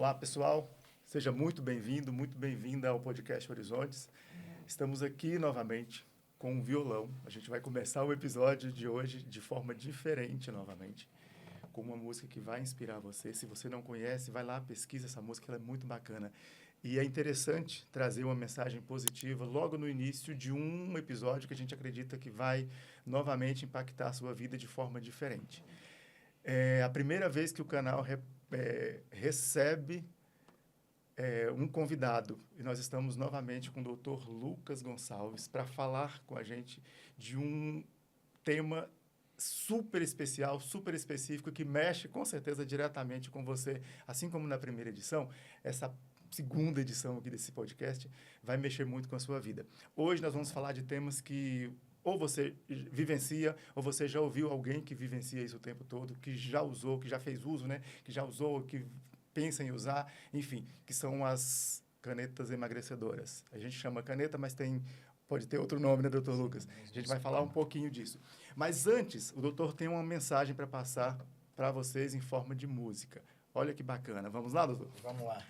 Olá, pessoal. Seja muito bem-vindo, muito bem-vinda ao podcast Horizontes. Estamos aqui novamente com um violão. A gente vai começar o episódio de hoje de forma diferente novamente, com uma música que vai inspirar você. Se você não conhece, vai lá, pesquisa essa música, ela é muito bacana. E é interessante trazer uma mensagem positiva logo no início de um episódio que a gente acredita que vai novamente impactar a sua vida de forma diferente. É a primeira vez que o canal recebe um convidado, e nós estamos novamente com o Dr. Lucas Gonçalves para falar com a gente de um tema super especial, super específico, que mexe com certeza diretamente com você, assim como na primeira edição. Essa segunda edição aqui desse podcast vai mexer muito com a sua vida. Hoje nós vamos falar de temas que ou você vivencia, ou você já ouviu alguém que vivencia isso o tempo todo, que já usou, que já fez uso, né? Que já usou, que pensa em usar, enfim, que são as canetas emagrecedoras. A gente chama caneta, mas pode ter outro nome, né, doutor Lucas? A gente vai falar um pouquinho disso. Mas antes, o doutor tem uma mensagem para passar para vocês em forma de música. Olha que bacana. Vamos lá, doutor? Vamos lá.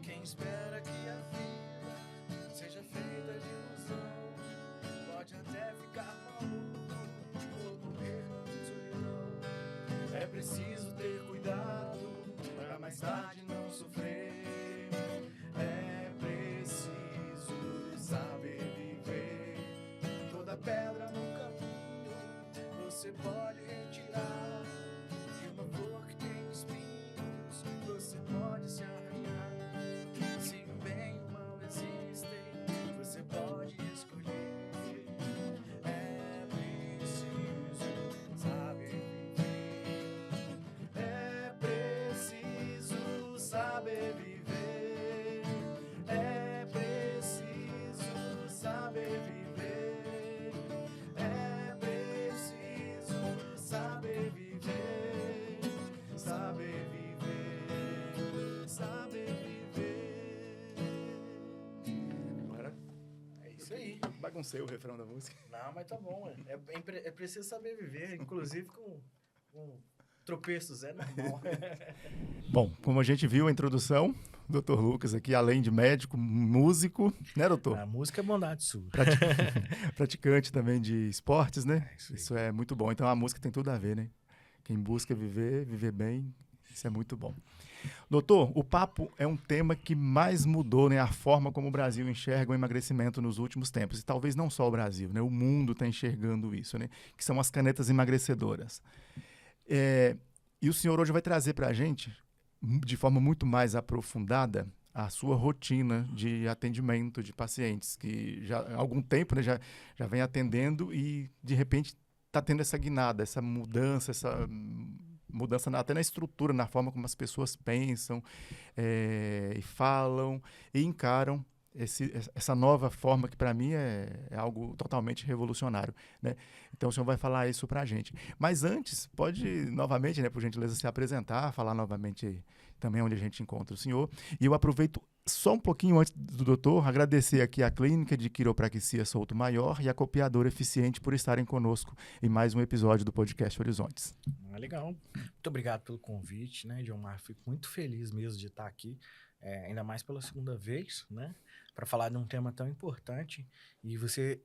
Quem espera que a vida seja feita de ilusão pode até ficar maluco ou morrer na solidão. É preciso ter cuidado para mais tarde não sofrer. É preciso saber viver. Toda pedra no caminho você pode retirar. E uma flor que tem espinhos você pode se arranhar. Se o bem e o mal existem, você pode escolher. É preciso saber viver. É preciso saber viver. É preciso saber viver. É preciso saber viver. Saber viver. Saber viver. Agora, É isso aí. baguncei o refrão da música. Não, mas tá bom. É preciso saber viver, inclusive com tropeços, é normal. Bom, como a gente viu a introdução, o doutor Lucas aqui, além de médico, músico, né, doutor? A música é bondade sua. Praticante também de esportes, né? É isso aí. Isso é muito bom. Então a música tem tudo a ver, né? Quem busca viver bem, isso é muito bom. Doutor, o papo é um tema que mais mudou, né, a forma como o Brasil enxerga o emagrecimento nos últimos tempos. E talvez não só o Brasil, né? O mundo está enxergando isso, né? Que são as canetas emagrecedoras. E o senhor hoje vai trazer para a gente, de forma muito mais aprofundada, a sua rotina de atendimento de pacientes, que já há algum tempo, né, já vem atendendo e, de repente, está tendo essa guinada, essa mudança até na estrutura, na forma como as pessoas pensam e falam e encaram essa nova forma que, para mim, é algo totalmente revolucionário, né? Então, o senhor vai falar isso para a gente. Mas antes, pode, novamente, né, por gentileza, se apresentar, falar novamente também onde a gente encontra o senhor. E eu aproveito só um pouquinho antes do doutor, agradecer aqui a Clínica de Quiropraxia Souto Maior e a Copiadora Eficiente por estarem conosco em mais um episódio do podcast Horizontes. Legal. Muito obrigado pelo convite, né, Gilmar? Fico muito feliz mesmo de estar aqui, ainda mais pela segunda vez, né, para falar de um tema tão importante. E você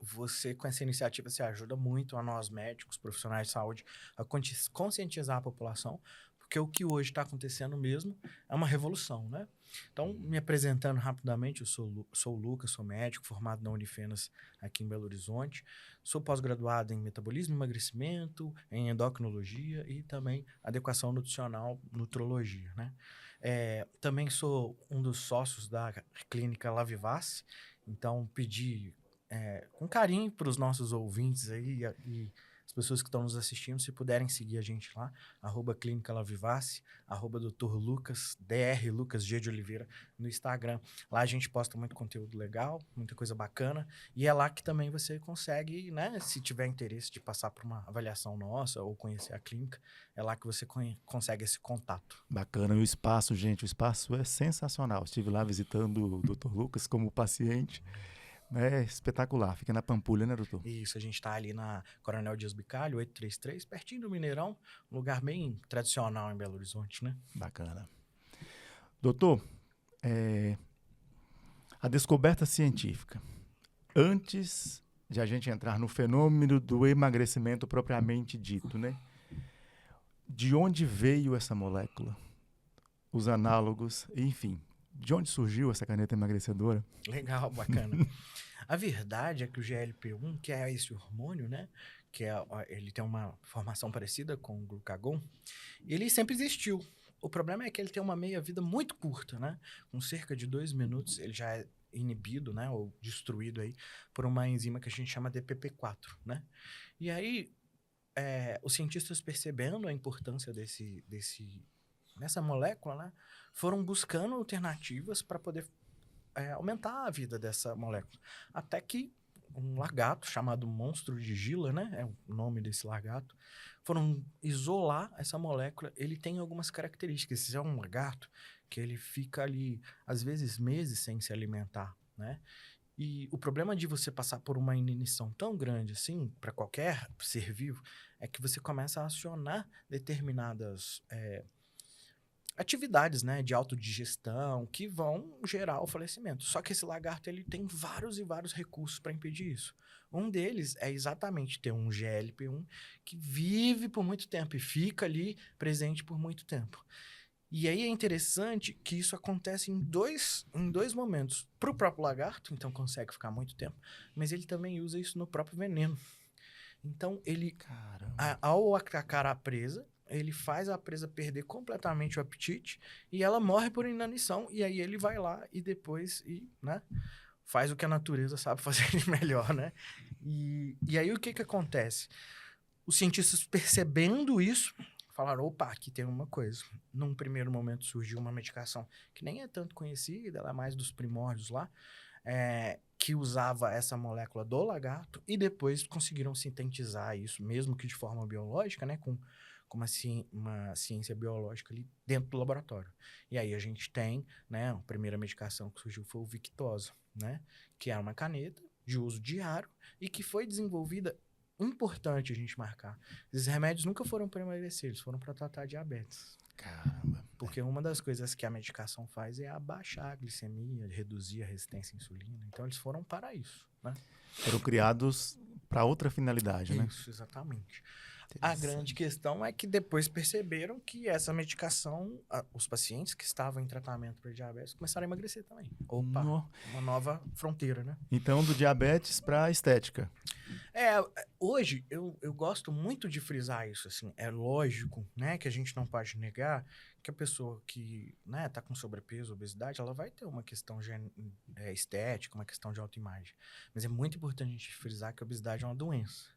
com essa iniciativa, se ajuda muito a nós médicos, profissionais de saúde, a conscientizar a população, porque o que hoje está acontecendo mesmo é uma revolução, né? Então, me apresentando rapidamente, eu sou o Lucas, sou médico, formado na Unifenas aqui em Belo Horizonte. Sou pós-graduado em metabolismo e emagrecimento, em endocrinologia e também adequação nutricional, nutrologia, né? Também sou um dos sócios da clínica Lavivace, então pedi com carinho para os nossos ouvintes aí e As pessoas que estão nos assistindo, se puderem seguir a gente lá, @Clínica La Vivace, @Dr. Lucas, Dr. Lucas G de Oliveira, no Instagram. Lá a gente posta muito conteúdo legal, muita coisa bacana, e é lá que também você consegue, né, se tiver interesse de passar por uma avaliação nossa ou conhecer a clínica, é lá que você consegue esse contato. Bacana. E o espaço, gente, o espaço é sensacional. Estive lá visitando o Dr. Lucas como paciente. É espetacular. Fica na Pampulha, né, doutor? Isso, a gente tá ali na Coronel Dias Bicalho, 833, pertinho do Mineirão, um lugar bem tradicional em Belo Horizonte, né? Bacana. Doutor, a descoberta científica. Antes de a gente entrar no fenômeno do emagrecimento propriamente dito, né? De onde veio essa molécula? Os análogos, enfim. De onde surgiu essa caneta emagrecedora? Legal, bacana. A verdade é que o GLP-1, que é esse hormônio, né? Ele tem uma formação parecida com o glucagon, ele sempre existiu. O problema é que ele tem uma meia-vida muito curta, né? Com cerca de 2 minutos, ele já é inibido, né? Ou destruído aí por uma enzima que a gente chama DPP-4, né? E aí, os cientistas percebendo a importância dessa molécula, né? Foram buscando alternativas para poder aumentar a vida dessa molécula. Até que um lagarto chamado monstro de Gila, né? É o nome desse lagarto. Foram isolar essa molécula. Ele tem algumas características. Esse é um lagarto que ele fica ali, às vezes, meses sem se alimentar, né? E o problema de você passar por uma inanição tão grande assim, para qualquer ser vivo, é que você começa a acionar determinadas atividades, né, de autodigestão que vão gerar o falecimento. Só que esse lagarto ele tem vários e vários recursos para impedir isso. Um deles é exatamente ter um GLP-1 que vive por muito tempo e fica ali presente por muito tempo. E aí é interessante que isso acontece em dois momentos. Para o próprio lagarto, então consegue ficar muito tempo, mas ele também usa isso no próprio veneno. Então, ele, ao atacar a presa, ele faz a presa perder completamente o apetite e ela morre por inanição. E aí ele vai lá e depois, né, faz o que a natureza sabe fazer de melhor, né? E aí o que acontece? Os cientistas percebendo isso, falaram, opa, aqui tem uma coisa. Num primeiro momento surgiu uma medicação que nem é tanto conhecida, ela é mais dos primórdios lá, que usava essa molécula do lagarto e depois conseguiram sintetizar isso, mesmo que de forma biológica, né, com uma ciência biológica ali dentro do laboratório. E aí a gente tem, né, a primeira medicação que surgiu foi o Victoza, né, que é uma caneta de uso diário e que foi desenvolvida, importante a gente marcar. Esses remédios nunca foram para emagrecer, eles foram para tratar diabetes. Caramba. Porque uma das coisas que a medicação faz é abaixar a glicemia, reduzir a resistência à insulina. Então, eles foram para isso, né? Foram criados para outra finalidade, né? Isso, exatamente. A grande questão é que depois perceberam que essa medicação, os pacientes que estavam em tratamento para diabetes começaram a emagrecer também. Opa, uma nova fronteira, né? Então, do diabetes para estética. Hoje, eu gosto muito de frisar isso, assim, é lógico, né, que a gente não pode negar que a pessoa que, né, tá com sobrepeso, obesidade, ela vai ter uma questão estética, uma questão de autoimagem. Mas é muito importante a gente frisar que a obesidade é uma doença.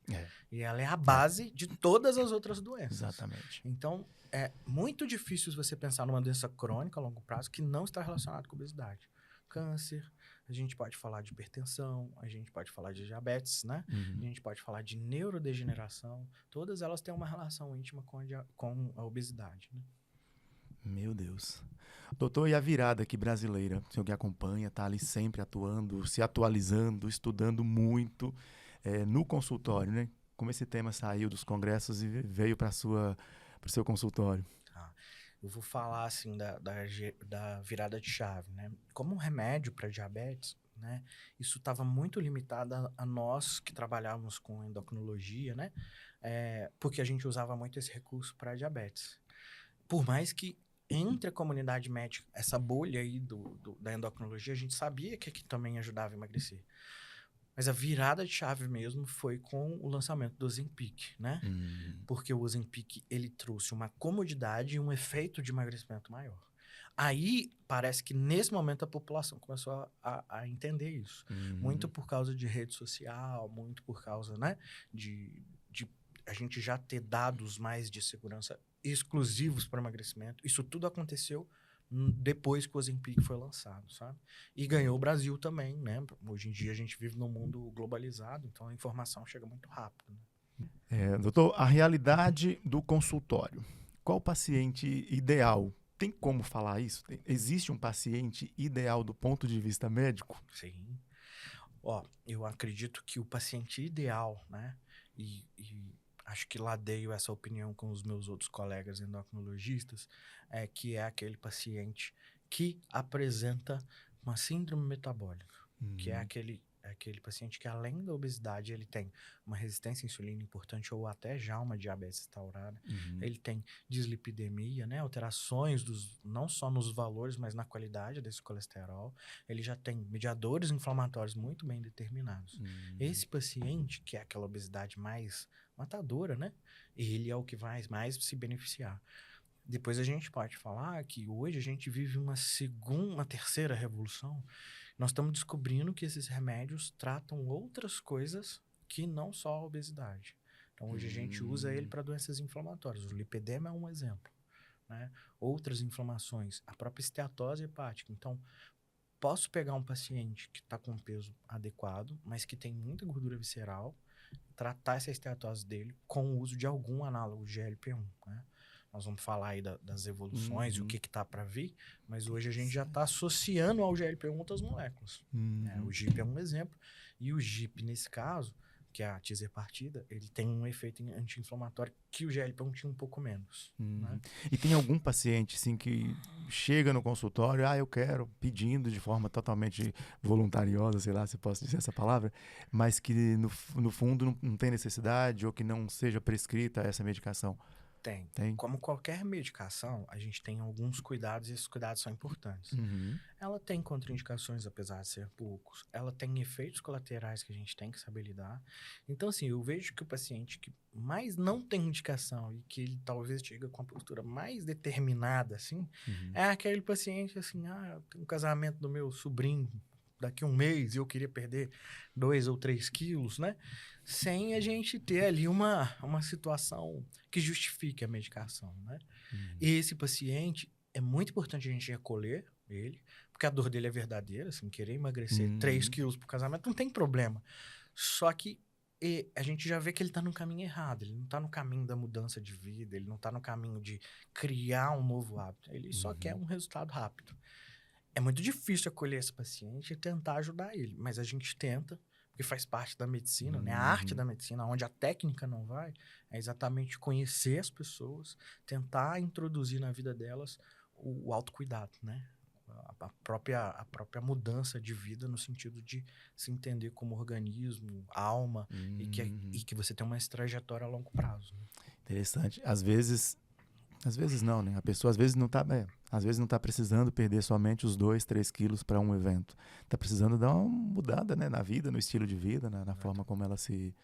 E ela é a base de todas as outras doenças. Exatamente. Então, é muito difícil você pensar numa doença crônica a longo prazo que não está relacionada com obesidade. Câncer, a gente pode falar de hipertensão, a gente pode falar de diabetes, né? Uhum. A gente pode falar de neurodegeneração. Todas elas têm uma relação íntima com a obesidade, né? Meu Deus. Doutor, e a virada aqui brasileira? O senhor que acompanha, está ali sempre atuando, se atualizando, estudando muito no consultório, né? Como esse tema saiu dos congressos e veio para o seu consultório? Eu vou falar, assim, da virada de chave, né? Como um remédio para diabetes, né? Isso estava muito limitado a nós que trabalhávamos com endocrinologia, né? Porque a gente usava muito esse recurso para diabetes. Por mais que entre a comunidade médica, essa bolha aí da endocrinologia, a gente sabia que aqui também ajudava a emagrecer. Mas a virada de chave mesmo foi com o lançamento do Ozempic, né? Porque o Ozempic, ele trouxe uma comodidade e um efeito de emagrecimento maior. Aí, parece que nesse momento a população começou a entender isso. Muito por causa de rede social, muito por causa, né, de a gente já ter dados mais de segurança exclusivos para emagrecimento. Isso tudo aconteceu depois que o Ozempic foi lançado, sabe? E ganhou o Brasil também, né? Hoje em dia a gente vive num mundo globalizado, então a informação chega muito rápido, né? Doutor, a realidade do consultório. Qual o paciente ideal? Tem como falar isso? Existe um paciente ideal do ponto de vista médico? Sim. Ó, eu acredito que o paciente ideal, né? E acho que ladeio essa opinião com os meus outros colegas endocrinologistas, que é aquele paciente que apresenta uma síndrome metabólica, que é aquele paciente que, além da obesidade, ele tem uma resistência à insulina importante ou até já uma diabetes instaurada. Ele tem dislipidemia, né? Alterações não só nos valores, mas na qualidade desse colesterol. Ele já tem mediadores inflamatórios muito bem determinados. Esse paciente, que é aquela obesidade mais matadora, né? Ele é o que vai mais se beneficiar. Depois a gente pode falar que hoje a gente vive uma terceira revolução. Nós estamos descobrindo que esses remédios tratam outras coisas que não só a obesidade. Então, hoje a gente usa ele para doenças inflamatórias. O lipedema é um exemplo, né? Outras inflamações, a própria esteatose hepática. Então, posso pegar um paciente que está com um peso adequado, mas que tem muita gordura visceral, tratar essa esteatose dele com o uso de algum análogo de GLP-1, né? Nós vamos falar aí das evoluções e o que está para vir, mas hoje a gente já está associando ao GLP-1 outras moléculas. O GIP é um exemplo, e o GIP, nesse caso, que é a tirzepatida, ele tem um efeito anti-inflamatório que o GLP-1 tinha um pouco menos. Né? E tem algum paciente, assim, que chega no consultório, eu quero, pedindo de forma totalmente voluntariosa, sei lá se posso dizer essa palavra, mas que no fundo não tem necessidade ou que não seja prescrita essa medicação? Tem. Como qualquer medicação, a gente tem alguns cuidados e esses cuidados são importantes. Ela tem contraindicações, apesar de ser poucos. Ela tem efeitos colaterais que a gente tem que saber lidar. Então, assim, eu vejo que o paciente que mais não tem indicação e que ele talvez chega com a postura mais determinada, assim, é aquele paciente, assim, eu tenho um casamento do meu sobrinho daqui a um mês e eu queria perder 2 ou 3 quilos, né? Sem a gente ter ali uma situação que justifique a medicação, né? E esse paciente, é muito importante a gente recolher ele, porque a dor dele é verdadeira, assim, querer emagrecer 3 quilos pro casamento não tem problema. Só que a gente já vê que ele tá no caminho errado, ele não tá no caminho da mudança de vida, ele não tá no caminho de criar um novo hábito, ele só quer um resultado rápido. É muito difícil acolher esse paciente e tentar ajudar ele, mas a gente tenta, porque faz parte da medicina, né? A arte da medicina, onde a técnica não vai, é exatamente conhecer as pessoas, tentar introduzir na vida delas o autocuidado, né? A própria mudança de vida no sentido de se entender como organismo, alma, e que você tem uma trajetória a longo prazo. Né? Interessante. Às vezes não, né? A pessoa às vezes não tá precisando perder somente os 2, 3 quilos para um evento. Tá precisando dar uma mudada, né, na vida, no estilo de vida, na forma como ela se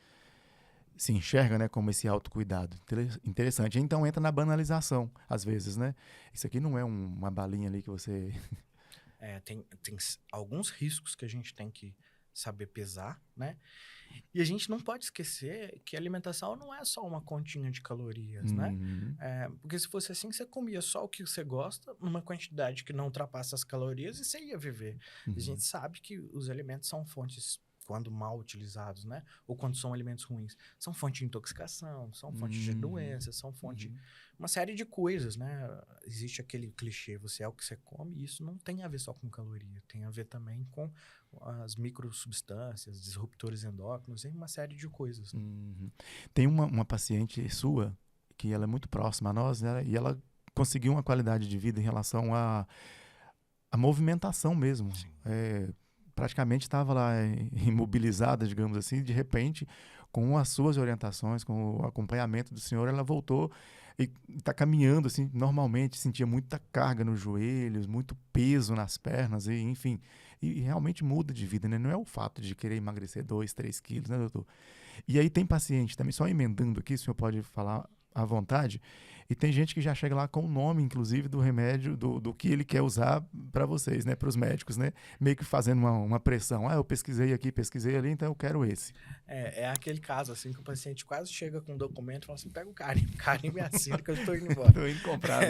enxerga, né, como esse autocuidado. Interessante. Então entra na banalização, às vezes, né? Isso aqui não é uma balinha ali que você... Tem alguns riscos que a gente tem que saber pesar, né? E a gente não pode esquecer que a alimentação não é só uma continha de calorias, né? Porque se fosse assim, você comia só o que você gosta, numa quantidade que não ultrapassa as calorias, e você ia viver. A gente sabe que os alimentos são fontes, quando mal utilizados, né? Ou quando são alimentos ruins, são fonte de intoxicação, são fonte de doenças, são fonte... Uma série de coisas, né? Existe aquele clichê, você é o que você come, e isso não tem a ver só com caloria, tem a ver também com as microsubstâncias, disruptores endócrinos, e uma série de coisas. Tem uma paciente sua, que ela é muito próxima a nós, né? E ela conseguiu uma qualidade de vida em relação à movimentação mesmo. Praticamente estava lá imobilizada, digamos assim, de repente, com as suas orientações, com o acompanhamento do senhor, ela voltou e está caminhando assim normalmente, sentia muita carga nos joelhos, muito peso nas pernas, e enfim, e realmente muda de vida, né? Não é o fato de querer emagrecer 2, 3 quilos, né, doutor? E aí tem paciente também, só emendando aqui, o senhor pode falar à vontade. E tem gente que já chega lá com o nome, inclusive, do remédio, do que ele quer usar para vocês, né? Para os médicos, né? Meio que fazendo uma pressão. Eu pesquisei aqui, pesquisei ali, então eu quero esse. É aquele caso, assim, que o paciente quase chega com um documento e fala assim, pega o carimbo e assina que eu estou indo embora. Tô indo comprar.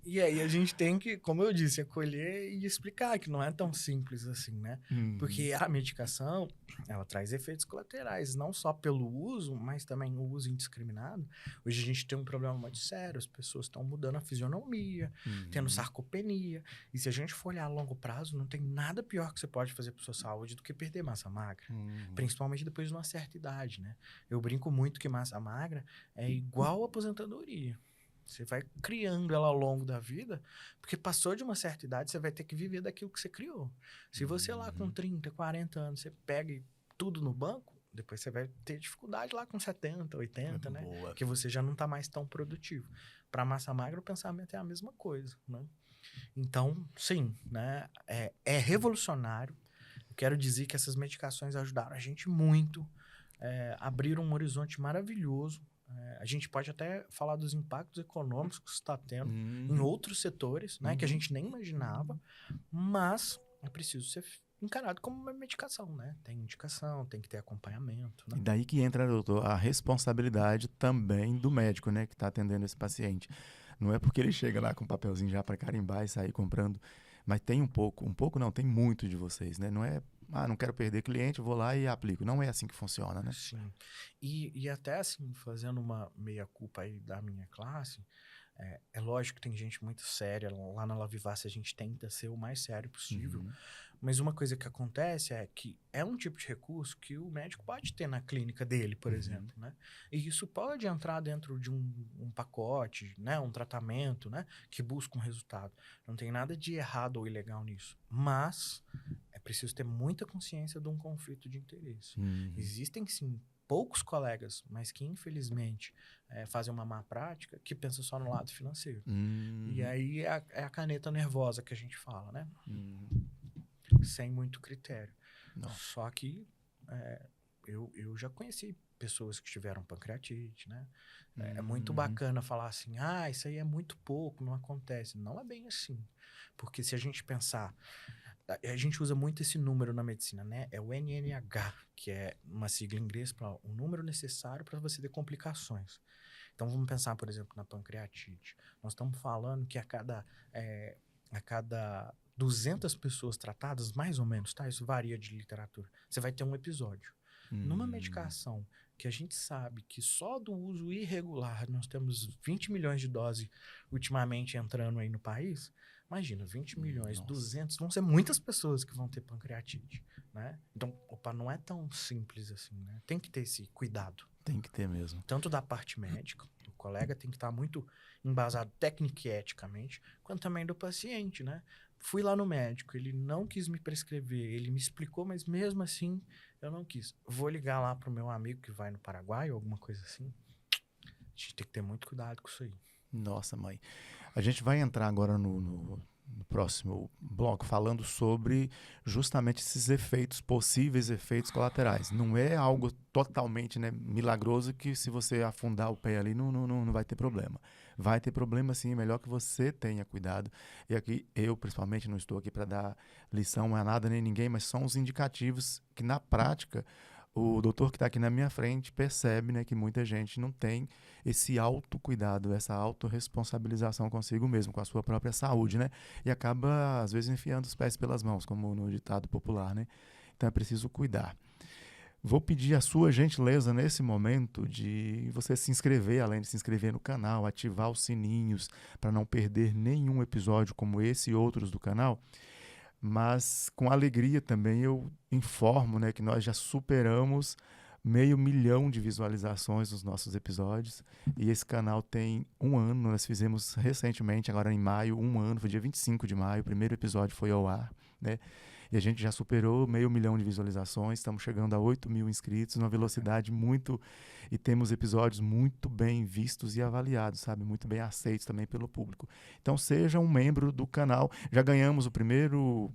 E aí a gente tem que, como eu disse, acolher e explicar que não é tão simples assim, né? Porque a medicação, ela traz efeitos colaterais, não só pelo uso, mas também o uso indiscriminado. Hoje a gente tem um problema muito sério, as pessoas estão mudando a fisionomia, tendo sarcopenia. E se a gente for olhar a longo prazo, não tem nada pior que você pode fazer para sua saúde do que perder massa magra. Principalmente depois de uma certa idade, né? Eu brinco muito que massa magra é igual a aposentadoria. Você vai criando ela ao longo da vida, porque passou de uma certa idade, você vai ter que viver daquilo que você criou. Se você lá com 30, 40 anos, você pega tudo no banco, depois você vai ter dificuldade lá com 70, 80, né? Boa. Porque você já não está mais tão produtivo. Para massa magra, o pensamento é a mesma coisa, né? Então, sim, né? É revolucionário. Eu quero dizer que essas medicações ajudaram a gente muito, abriram um horizonte maravilhoso. A gente pode até falar dos impactos econômicos que está tendo em outros setores, né, que a gente nem imaginava, mas é preciso ser encarado como uma medicação, né? Tem indicação, tem que ter acompanhamento, né? E daí que entra, doutor, a responsabilidade também do médico, né, que está atendendo esse paciente. Não é porque ele chega lá com um papelzinho já para carimbar e sair comprando, mas tem um pouco não, tem muito de vocês, né? Não é, não quero perder cliente, vou lá e aplico. Não é assim que funciona, né? Sim. E até assim, fazendo uma meia-culpa aí da minha classe, é lógico que tem gente muito séria, lá na La Vivace a gente tenta ser o mais sério possível, mas uma coisa que acontece é que é um tipo de recurso que o médico pode ter na clínica dele, por exemplo, né? E isso pode entrar dentro de um pacote, né? Um tratamento, né? Que busca um resultado. Não tem nada de errado ou ilegal nisso, mas é preciso ter muita consciência de um conflito de interesse. Existem, sim, poucos colegas, mas que infelizmente fazem uma má prática, que pensam só no lado financeiro. E aí é a caneta nervosa que a gente fala, né? Sem muito critério. Não. Só que eu já conheci pessoas que tiveram pancreatite, né? É muito bacana falar assim, isso aí é muito pouco, não acontece. Não é bem assim. Porque se a gente pensar, a gente usa muito esse número na medicina, né? É o NNH, que é uma sigla em inglês para o número necessário para você ter complicações. Então, vamos pensar, por exemplo, na pancreatite. Nós estamos falando que a cada 200 pessoas tratadas, mais ou menos, tá? Isso varia de literatura. Você vai ter um episódio. Numa medicação que a gente sabe que só do uso irregular nós temos 20 milhões de doses ultimamente entrando aí no país, imagina, 20 milhões, 200, vão ser muitas pessoas que vão ter pancreatite, né? Então, não é tão simples assim, né? Tem que ter esse cuidado. Tem que ter mesmo. Tanto da parte médica, o colega tem que estar muito embasado técnica e eticamente, quanto também do paciente, né? Fui lá no médico, ele não quis me prescrever, ele me explicou, mas mesmo assim eu não quis. Vou ligar lá pro meu amigo que vai no Paraguai ou alguma coisa assim. A gente tem que ter muito cuidado com isso aí. Nossa, mãe. A gente vai entrar agora no próximo bloco falando sobre justamente esses efeitos, possíveis efeitos colaterais. Não é algo totalmente, né, milagroso que se você afundar o pé ali não vai ter problema. Vai ter problema sim, é melhor que você tenha cuidado. E aqui eu, principalmente, não estou aqui para dar lição a nada nem ninguém, mas são os indicativos que na prática o doutor que está aqui na minha frente percebe, né, que muita gente não tem esse autocuidado, essa autorresponsabilização consigo mesmo, com a sua própria saúde, né? E acaba, às vezes, enfiando os pés pelas mãos, como no ditado popular, né? Então é preciso cuidar. Vou pedir a sua gentileza nesse momento de você se inscrever, além de se inscrever no canal, ativar os sininhos para não perder nenhum episódio como esse e outros do canal. Mas com alegria também eu informo, né, que nós já superamos 500 mil de visualizações nos nossos episódios e esse canal tem 1 ano, nós fizemos recentemente, agora em maio, 1 ano, foi dia 25 de maio, o primeiro episódio foi ao ar, né? E a gente já superou 500 mil de visualizações, estamos chegando a 8 mil inscritos, numa velocidade muito... E temos episódios muito bem vistos e avaliados, sabe? Muito bem aceitos também pelo público. Então, seja um membro do canal. Já ganhamos o primeiro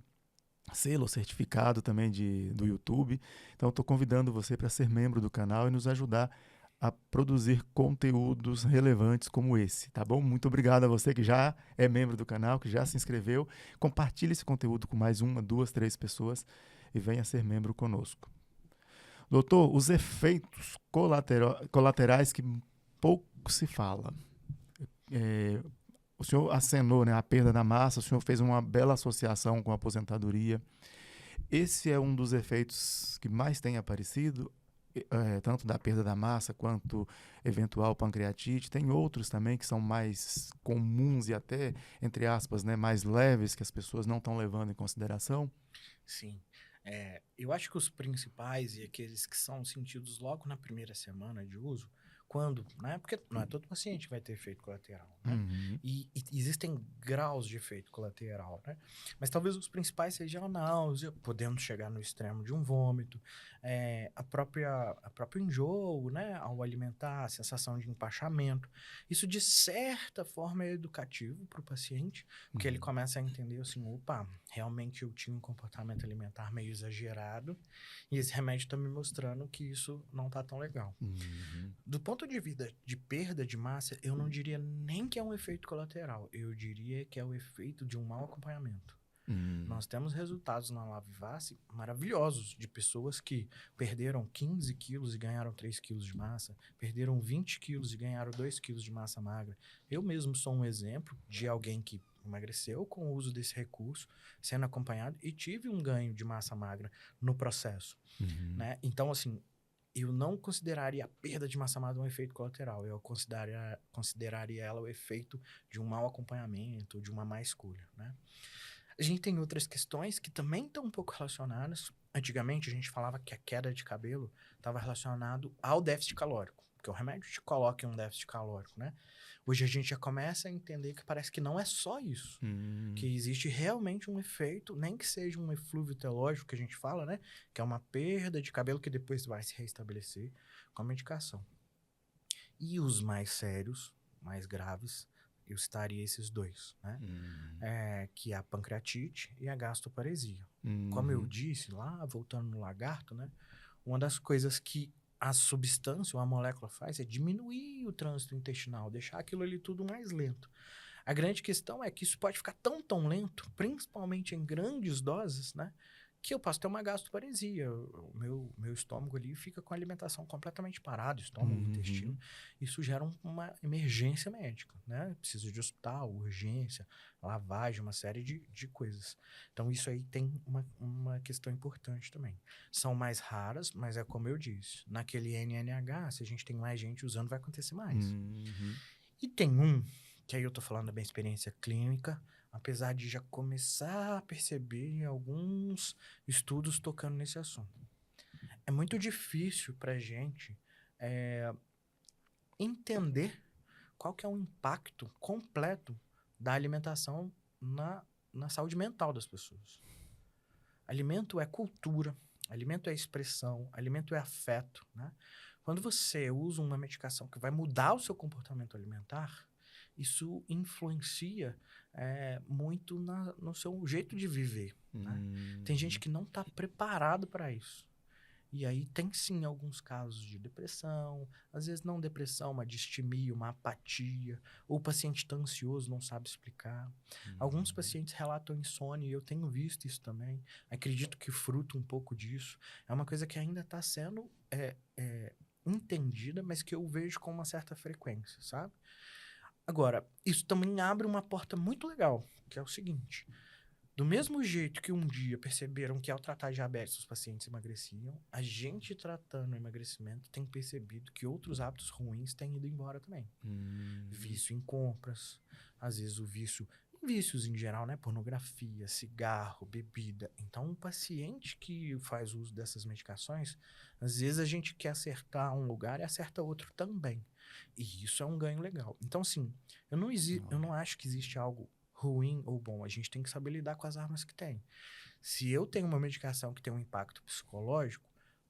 selo certificado também do YouTube. Então, estou convidando você para ser membro do canal e nos ajudar a produzir conteúdos relevantes como esse, tá bom? Muito obrigado a você que já é membro do canal, que já se inscreveu. Compartilhe esse conteúdo com mais 1, 2, 3 pessoas e venha ser membro conosco. Doutor, os efeitos colaterais que pouco se fala. O senhor acenou, né, a perda da massa, o senhor fez uma bela associação com a aposentadoria. Esse é um dos efeitos que mais tem aparecido, tanto da perda da massa quanto eventual pancreatite. Tem outros também que são mais comuns e até, entre aspas, né, mais leves, que as pessoas não estão levando em consideração. Sim. Eu acho que os principais e aqueles que são sentidos logo na primeira semana de uso, quando, né? Porque não é todo paciente que vai ter efeito colateral, né? Uhum. E existem graus de efeito colateral, né? Mas talvez os principais sejam a náusea, podendo chegar no extremo de um vômito, a próprio enjoo, né? Ao alimentar, a sensação de empachamento. Isso, de certa forma, é educativo para o paciente, porque ele começa a entender assim, opa, realmente eu tinha um comportamento alimentar meio exagerado e esse remédio está me mostrando que isso não está tão legal. Uhum. Do ponto de vista de perda de massa, eu não diria nem que é um efeito colateral, eu diria que é o efeito de um mau acompanhamento. Nós temos resultados na Lavivace maravilhosos de pessoas que perderam 15 quilos e ganharam 3 quilos de massa, perderam 20 quilos e ganharam 2 quilos de massa magra. Eu mesmo sou um exemplo de alguém que emagreceu com o uso desse recurso, sendo acompanhado, e tive um ganho de massa magra no processo, né? Então, assim, eu não consideraria a perda de massa magra um efeito colateral. Eu consideraria ela o efeito de um mau acompanhamento, de uma má escolha, né? A gente tem outras questões que também estão um pouco relacionadas. Antigamente, a gente falava que a queda de cabelo estava relacionado ao déficit calórico, porque o remédio te coloca em um déficit calórico, né? Hoje a gente já começa a entender que parece que não é só isso. Que existe realmente um efeito, nem que seja um eflúvio telógico que a gente fala, né? Que é uma perda de cabelo que depois vai se restabelecer com a medicação. E os mais sérios, mais graves, eu citaria esses dois, né? Que é a pancreatite e a gastroparesia. Como eu disse lá, voltando no lagarto, né? Uma das coisas que a substância ou a molécula faz é diminuir o trânsito intestinal, deixar aquilo ali tudo mais lento. A grande questão é que isso pode ficar tão lento, principalmente em grandes doses, né? Que eu posso ter uma gastroparesia. O meu estômago ali fica com a alimentação completamente parada, estômago, intestino. Isso gera uma emergência médica, né? Precisa de hospital, urgência, lavagem, uma série de coisas. Então, isso aí tem uma questão importante também. São mais raras, mas é como eu disse. Naquele NNH, se a gente tem mais gente usando, vai acontecer mais. E tem que aí eu tô falando da minha experiência clínica, apesar de já começar a perceber alguns estudos tocando nesse assunto. É muito difícil pra gente entender qual que é o impacto completo da alimentação na saúde mental das pessoas. Alimento é cultura, alimento é expressão, alimento é afeto, né? Quando você usa uma medicação que vai mudar o seu comportamento alimentar, isso influencia muito no seu jeito de viver, né? Tem gente que não está preparado para isso. E aí tem sim alguns casos de depressão, às vezes não depressão, uma distimia, uma apatia, ou o paciente está ansioso, não sabe explicar. Alguns pacientes relatam insônia e eu tenho visto isso também. Acredito que fruto um pouco disso. É uma coisa que ainda está sendo entendida, mas que eu vejo com uma certa frequência, sabe? Agora, isso também abre uma porta muito legal, que é o seguinte: do mesmo jeito que um dia perceberam que ao tratar diabetes os pacientes emagreciam, a gente tratando o emagrecimento tem percebido que outros hábitos ruins têm ido embora também. Vício em compras, às vezes vícios em geral, né? Pornografia, cigarro, bebida. Então, um paciente que faz uso dessas medicações, às vezes a gente quer acertar um lugar e acerta outro também. E isso é um ganho legal. Então, assim, eu não acho que existe algo ruim ou bom. A gente tem que saber lidar com as armas que tem. Se eu tenho uma medicação que tem um impacto psicológico,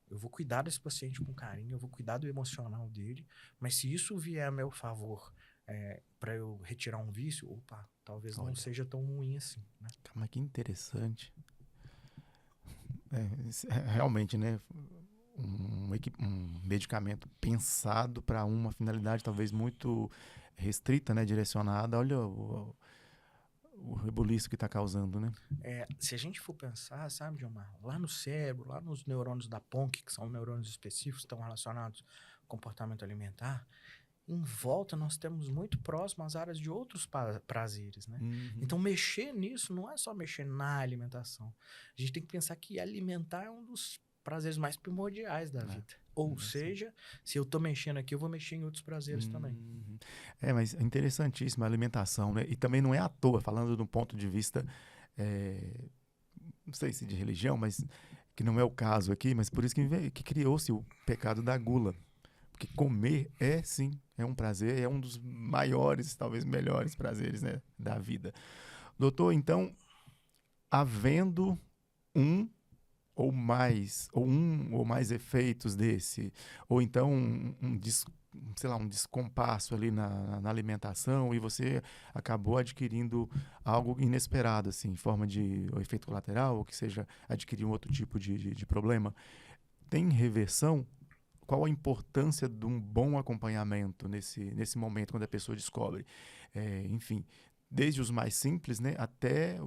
eu vou cuidar desse paciente com carinho, eu vou cuidar do emocional dele, mas se isso vier a meu favor para eu retirar um vício, opa, talvez não seja tão ruim assim, né? Mas que interessante. Realmente, né? um medicamento pensado para uma finalidade talvez muito restrita, né? Direcionada. Olha o rebuliço que está causando, né? Se a gente for pensar, sabe, Gilmar, lá no cérebro, lá nos neurônios da PONC, que são neurônios específicos que estão relacionados ao comportamento alimentar, em volta nós temos muito próximo as áreas de outros prazeres, né? Então, mexer nisso não é só mexer na alimentação. A gente tem que pensar que alimentar é um dos prazeres mais primordiais da vida. Ou seja, se eu tô mexendo aqui, eu vou mexer em outros prazeres também. Mas é interessantíssima a alimentação, né? E também não é à toa, falando de um ponto de vista, não sei se de religião, mas que não é o caso aqui, mas por isso que criou-se o pecado da gula. Porque comer sim, é um prazer, é um dos maiores, talvez melhores prazeres, né, da vida. Doutor, então, havendo um ou mais efeitos desse, ou então um descompasso ali na alimentação, e você acabou adquirindo algo inesperado, assim, em forma de efeito colateral, ou que seja, adquirir um outro tipo de problema, tem reversão? Qual a importância de um bom acompanhamento nesse momento, quando a pessoa descobre? Enfim, desde os mais simples, né, até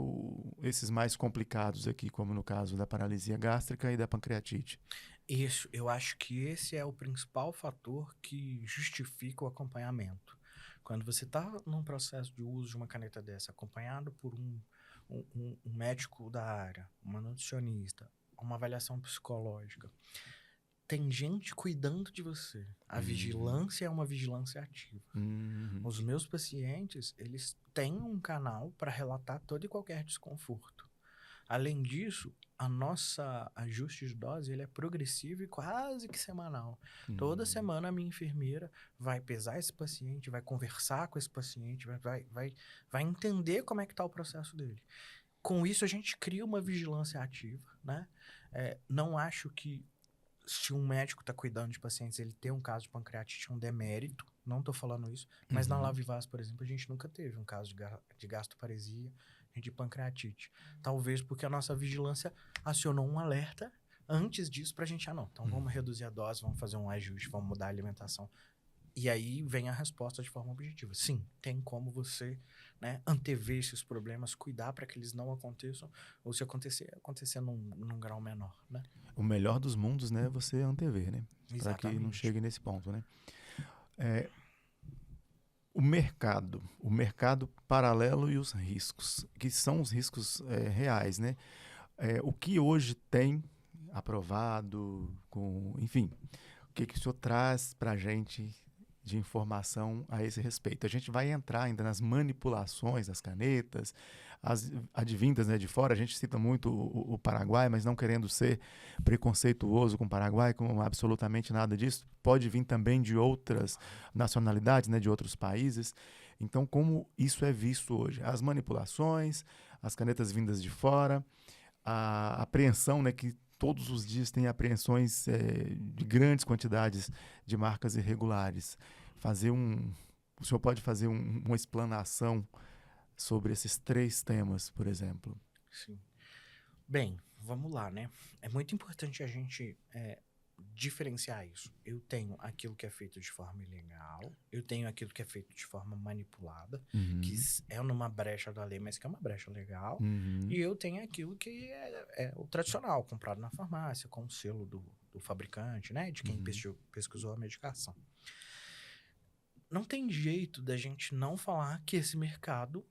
esses mais complicados aqui, como no caso da paralisia gástrica e da pancreatite. Isso, eu acho que esse é o principal fator que justifica o acompanhamento. Quando você está num processo de uso de uma caneta dessa, acompanhado por um médico da área, uma nutricionista, uma avaliação psicológica, tem gente cuidando de você. A vigilância é uma vigilância ativa. Os meus pacientes, eles têm um canal para relatar todo e qualquer desconforto. Além disso, a nossa ajuste de dose ele é progressivo e quase que semanal. Toda semana a minha enfermeira vai pesar esse paciente, vai conversar com esse paciente, vai entender como é que está o processo dele. Com isso, a gente cria uma vigilância ativa, né? Não acho que se um médico está cuidando de pacientes, ele tem um caso de pancreatite, é um demérito. Não estou falando isso. Mas na Lavivaz, por exemplo, a gente nunca teve um caso de gastroparesia, de pancreatite. Talvez porque a nossa vigilância acionou um alerta antes disso para a gente, então vamos reduzir a dose, vamos fazer um ajuste, vamos mudar a alimentação. E aí vem a resposta de forma objetiva. Sim, tem como você, né, antever esses problemas, cuidar para que eles não aconteçam, ou se acontecer num grau menor, né? O melhor dos mundos, né, é você antever, né? Para que não chegue nesse ponto, né? O mercado paralelo e os riscos, que são os riscos reais, né? O que hoje tem aprovado, enfim, o que o senhor traz para a gente de informação a esse respeito? A gente vai entrar ainda nas manipulações das canetas, as advindas, né, de fora. A gente cita muito o Paraguai, mas não querendo ser preconceituoso com o Paraguai, com absolutamente nada disso. Pode vir também de outras nacionalidades, né, de outros países. Então, como isso é visto hoje? As manipulações, as canetas vindas de fora, a apreensão, né, que todos os dias tem apreensões de grandes quantidades de marcas irregulares. O senhor pode fazer uma explanação sobre esses 3 temas, por exemplo? Sim. Bem, vamos lá, né? É muito importante a gente diferenciar isso. Eu tenho aquilo que é feito de forma ilegal, eu tenho aquilo que é feito de forma manipulada, que é numa brecha da lei, mas que é uma brecha legal, e eu tenho aquilo que é o tradicional, comprado na farmácia, com o selo do fabricante, né? De quem pesquisou a medicação. Não tem jeito da gente não falar que esse mercado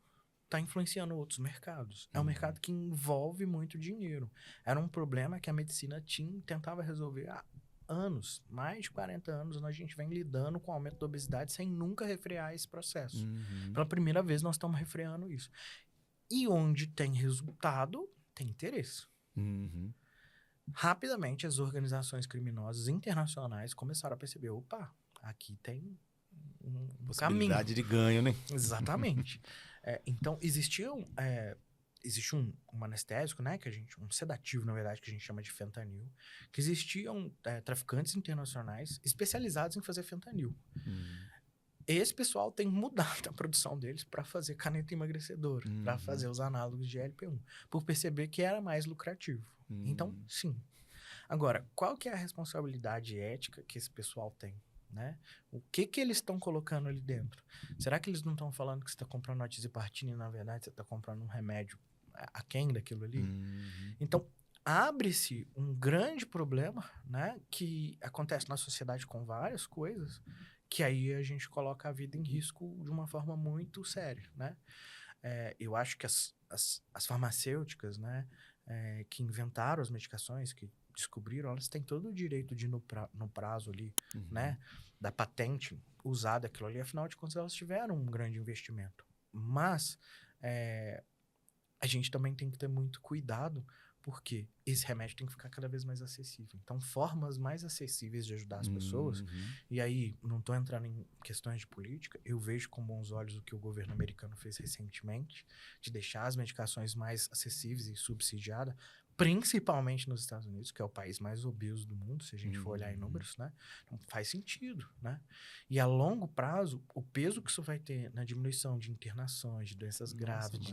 está influenciando outros mercados. É um mercado que envolve muito dinheiro. Era um problema que a medicina tentava resolver há anos, mais de 40 anos, a gente vem lidando com o aumento da obesidade sem nunca refrear esse processo. Pela primeira vez, nós estamos refreando isso. E onde tem resultado, tem interesse. Rapidamente, as organizações criminosas internacionais começaram a perceber, opa, aqui tem um possibilidade caminho. de ganho, né? Exatamente. Então, existe um anestésico, né, um sedativo, na verdade, que a gente chama de fentanil, que existiam traficantes internacionais especializados em fazer fentanil. Esse pessoal tem mudado a produção deles para fazer caneta emagrecedora, para fazer os análogos de LP1, por perceber que era mais lucrativo. Então, sim. Agora, qual que é a responsabilidade ética que esse pessoal tem, né? O que eles estão colocando ali dentro? Será que eles não estão falando que você está comprando uma tizipartina e, na verdade, você está comprando um remédio aquém daquilo ali? Então, abre-se um grande problema, né? Que acontece na sociedade com várias coisas, que aí a gente coloca a vida em risco de uma forma muito séria, né? Eu acho que as farmacêuticas, né, que inventaram as medicações, que descobriram, elas têm todo o direito de, no prazo ali, né, da patente, usar daquilo ali. Afinal de contas, elas tiveram um grande investimento. Mas a gente também tem que ter muito cuidado, porque esse remédio tem que ficar cada vez mais acessível. Então, formas mais acessíveis de ajudar as pessoas. E aí, não estou entrando em questões de política, eu vejo com bons olhos o que o governo americano fez recentemente, de deixar as medicações mais acessíveis e subsidiadas, principalmente nos Estados Unidos, que é o país mais obeso do mundo, se a gente for olhar em números, né? Então, faz sentido, né? E a longo prazo, o peso que isso vai ter na diminuição de internações, de doenças graves, de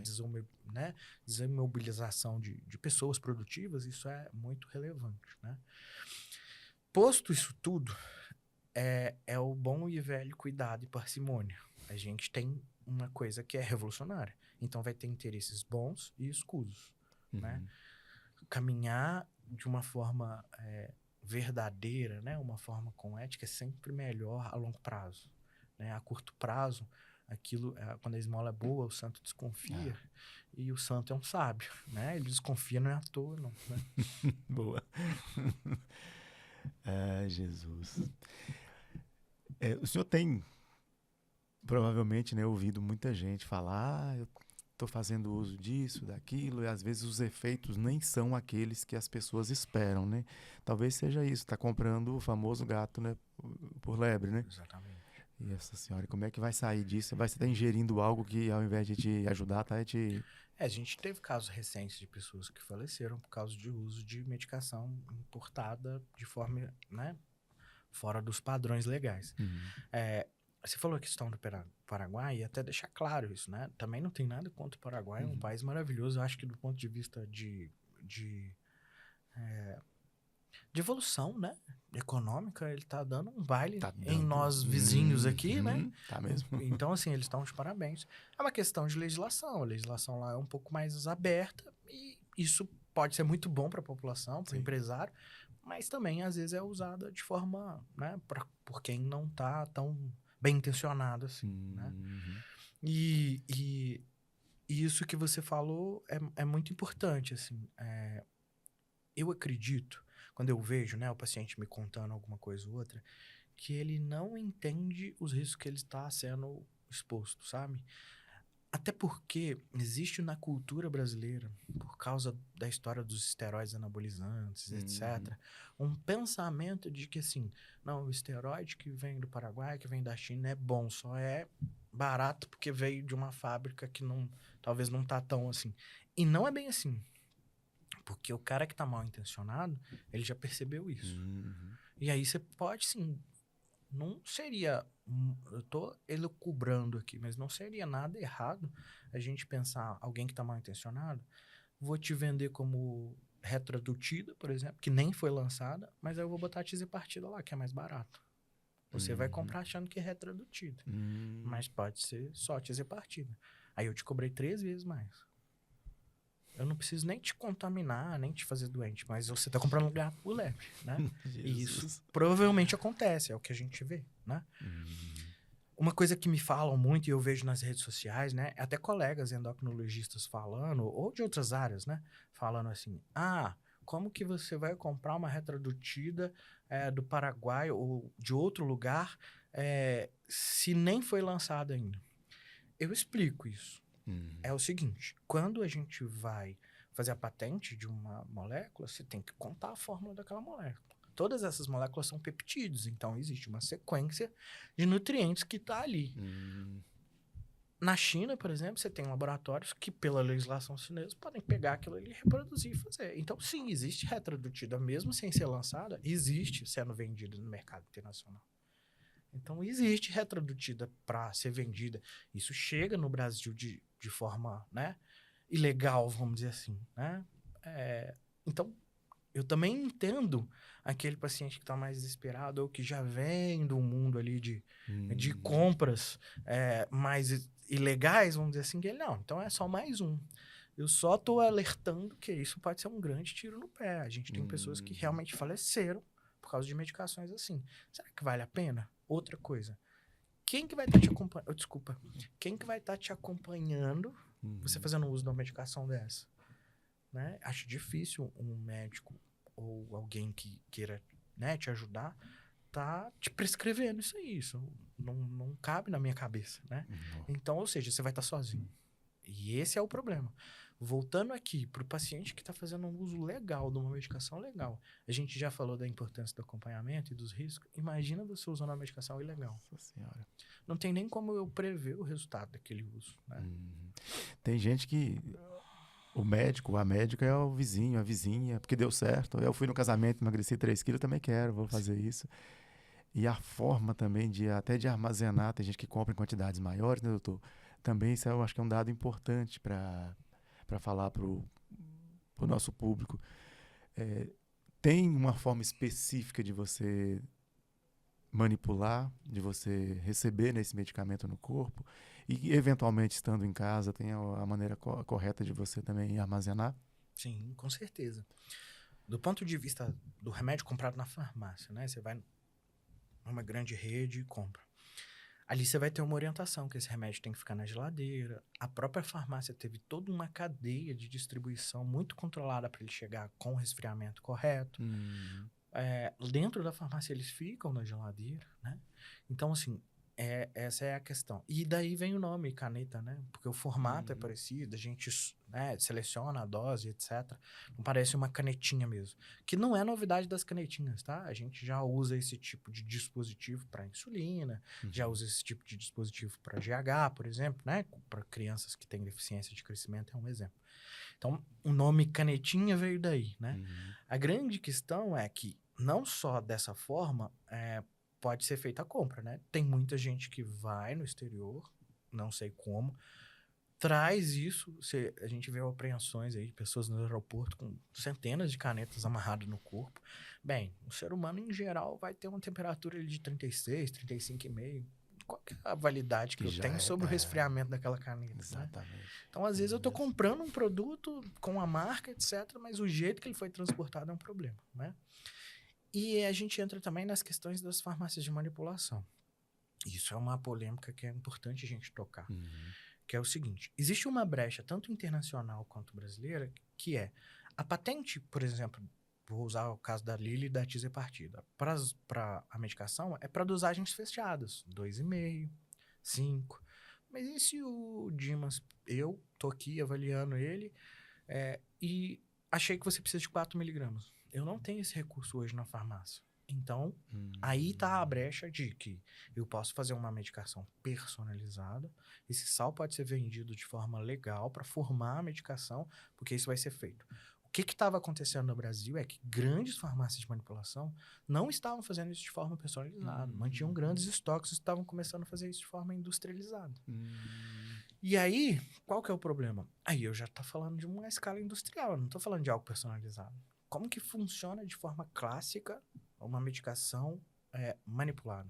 desimobilização de pessoas produtivas, isso é muito relevante, né? Posto isso tudo, é o bom e velho cuidado e parcimônia. A gente tem uma coisa que é revolucionária. Então vai ter interesses bons e escusos, né? Caminhar de uma forma verdadeira, né? Uma forma com ética é sempre melhor a longo prazo, né? A curto prazo, aquilo, quando a esmola é boa, o santo desconfia, e o santo é um sábio, né? Ele desconfia, não é à toa, não, né? Boa. Jesus. O senhor tem, provavelmente, né, ouvido muita gente falar, eu estou fazendo uso disso, daquilo, e às vezes os efeitos nem são aqueles que as pessoas esperam, né? Talvez seja isso, está comprando o famoso gato, né, por lebre, né? Exatamente. E essa senhora, como é que vai sair disso? Vai estar ingerindo algo que, ao invés de te ajudar, tá te... A gente teve casos recentes de pessoas que faleceram por causa de uso de medicação importada de forma, né, fora dos padrões legais. Você falou a questão do Paraguai, e até deixar claro isso, né? Também não tem nada contra o Paraguai, é um país maravilhoso. Eu acho que do ponto de vista de evolução, né, econômica, ele tá dando um baile em nós vizinhos aqui, né? Tá mesmo. Então, assim, eles estão de parabéns. É uma questão de legislação. A legislação lá é um pouco mais aberta e isso pode ser muito bom para a população, para o empresário, mas também, às vezes, é usada de forma, né, por quem não tá tão bem intencionado, assim, né? E isso que você falou é muito importante, assim. Eu acredito, quando eu vejo, né, o paciente me contando alguma coisa ou outra, que ele não entende os riscos que ele está sendo exposto, sabe? Até porque existe na cultura brasileira, por causa da história dos esteroides anabolizantes, etc., um pensamento de que, assim, não, o esteroide que vem do Paraguai, que vem da China, é bom, só é barato porque veio de uma fábrica que talvez não tá tão assim. E não é bem assim. Porque o cara que tá mal intencionado, ele já percebeu isso. E aí você pode, sim, não seria, eu tô elucubrando aqui, mas não seria nada errado a gente pensar, alguém que tá mal intencionado, vou te vender como retrodutida, por exemplo, que nem foi lançada, mas aí eu vou botar a tizipartina lá, que é mais barato. Você vai comprar achando que é retrodutida, mas pode ser só tizipartina. Aí eu te cobrei 3 vezes mais. Eu não preciso nem te contaminar, nem te fazer doente, mas você tá comprando lugar por lebre, né? E isso provavelmente acontece, é o que a gente vê, né? Uma coisa que me falam muito e eu vejo nas redes sociais, né? Até colegas endocrinologistas falando, ou de outras áreas, né? Falando assim, como que você vai comprar uma retrodutida do Paraguai ou de outro lugar se nem foi lançada ainda? Eu explico isso. É o seguinte, quando a gente vai fazer a patente de uma molécula, você tem que contar a fórmula daquela molécula. Todas essas moléculas são peptídeos, então existe uma sequência de nutrientes que está ali. Na China, por exemplo, você tem laboratórios que, pela legislação chinesa, podem pegar aquilo ali, reproduzir e fazer. Então, sim, existe retrodutida, mesmo sem ser lançada, existe sendo vendida no mercado internacional. Então, existe retrodutida para ser vendida. Isso chega no Brasil de forma, né, ilegal, vamos dizer assim, né? Então, eu também entendo aquele paciente que está mais desesperado ou que já vem do mundo ali de compras mais ilegais, vamos dizer assim, que ele, não, então é só mais um. Eu só estou alertando que isso pode ser um grande tiro no pé. A gente tem pessoas que realmente faleceram por causa de medicações assim. Será que vale a pena? Outra coisa. Quem que vai estar te acompanhando? Desculpa. Quem que vai estar te acompanhando você fazendo uso de uma medicação dessa? Né? Acho difícil um médico ou alguém que queira, né, te ajudar tá te prescrevendo isso aí. Isso não cabe na minha cabeça, né? Então, ou seja, você vai estar sozinho. E esse é o problema. Voltando aqui para o paciente que está fazendo um uso legal de uma medicação legal. A gente já falou da importância do acompanhamento e dos riscos. Imagina você usando uma medicação ilegal. Nossa Senhora. Não tem nem como eu prever o resultado daquele uso, né? Tem gente que o médico, a médica é o vizinho, a vizinha, porque deu certo. Eu fui no casamento, emagreci 3 quilos, também quero, vou fazer isso. E a forma também até de armazenar, tem gente que compra em quantidades maiores, né, doutor? Também isso eu acho que é um dado importante para falar para o nosso público. Tem uma forma específica de você manipular, de você receber esse medicamento no corpo e, eventualmente, estando em casa, tem a maneira correta de você também armazenar? Sim, com certeza. Do ponto de vista do remédio comprado na farmácia, né? Você vai numa grande rede e compra. Ali você vai ter uma orientação, que esse remédio tem que ficar na geladeira. A própria farmácia teve toda uma cadeia de distribuição muito controlada para ele chegar com o resfriamento correto. Dentro da farmácia eles ficam na geladeira, né? Então, assim, essa é a questão. E daí vem o nome, caneta, né? Porque o formato é parecido, a gente, né, seleciona a dose, etc. Não parece uma canetinha mesmo. Que não é novidade das canetinhas, tá? A gente já usa esse tipo de dispositivo para insulina, já usa esse tipo de dispositivo para GH, por exemplo, né? Para crianças que têm deficiência de crescimento é um exemplo. Então, o nome canetinha veio daí, né? A grande questão é que, não só dessa forma, pode ser feita a compra, né? Tem muita gente que vai no exterior, não sei como, traz isso, a gente vê apreensões aí de pessoas no aeroporto com centenas de canetas amarradas no corpo. Bem, o ser humano, em geral, vai ter uma temperatura ali de 36, 35,5. Qual que é a validade que eu tenho sobre o resfriamento daquela caneta? Exatamente. Né? Então, às vezes, eu tô comprando um produto com a marca, etc., mas o jeito que ele foi transportado é um problema, né? E a gente entra também nas questões das farmácias de manipulação. Isso é uma polêmica que é importante a gente tocar. Que é o seguinte, existe uma brecha, tanto internacional quanto brasileira, que é a patente, por exemplo, vou usar o caso da Lilly e da Tizepartida, para a medicação é para dosagens fechadas, 2,5, 5. Mas e se o Dimas, eu tô aqui avaliando ele, e achei que você precisa de 4 miligramas. Eu não tenho esse recurso hoje na farmácia. Então, aí tá a brecha de que eu posso fazer uma medicação personalizada. Esse sal pode ser vendido de forma legal para formar a medicação, porque isso vai ser feito. O que estava acontecendo no Brasil é que grandes farmácias de manipulação não estavam fazendo isso de forma personalizada. Mantinham grandes estoques e estavam começando a fazer isso de forma industrializada. E aí, qual que é o problema? Aí eu já tô falando de uma escala industrial, eu não tô falando de algo personalizado. Como que funciona de forma clássica uma medicação manipulada?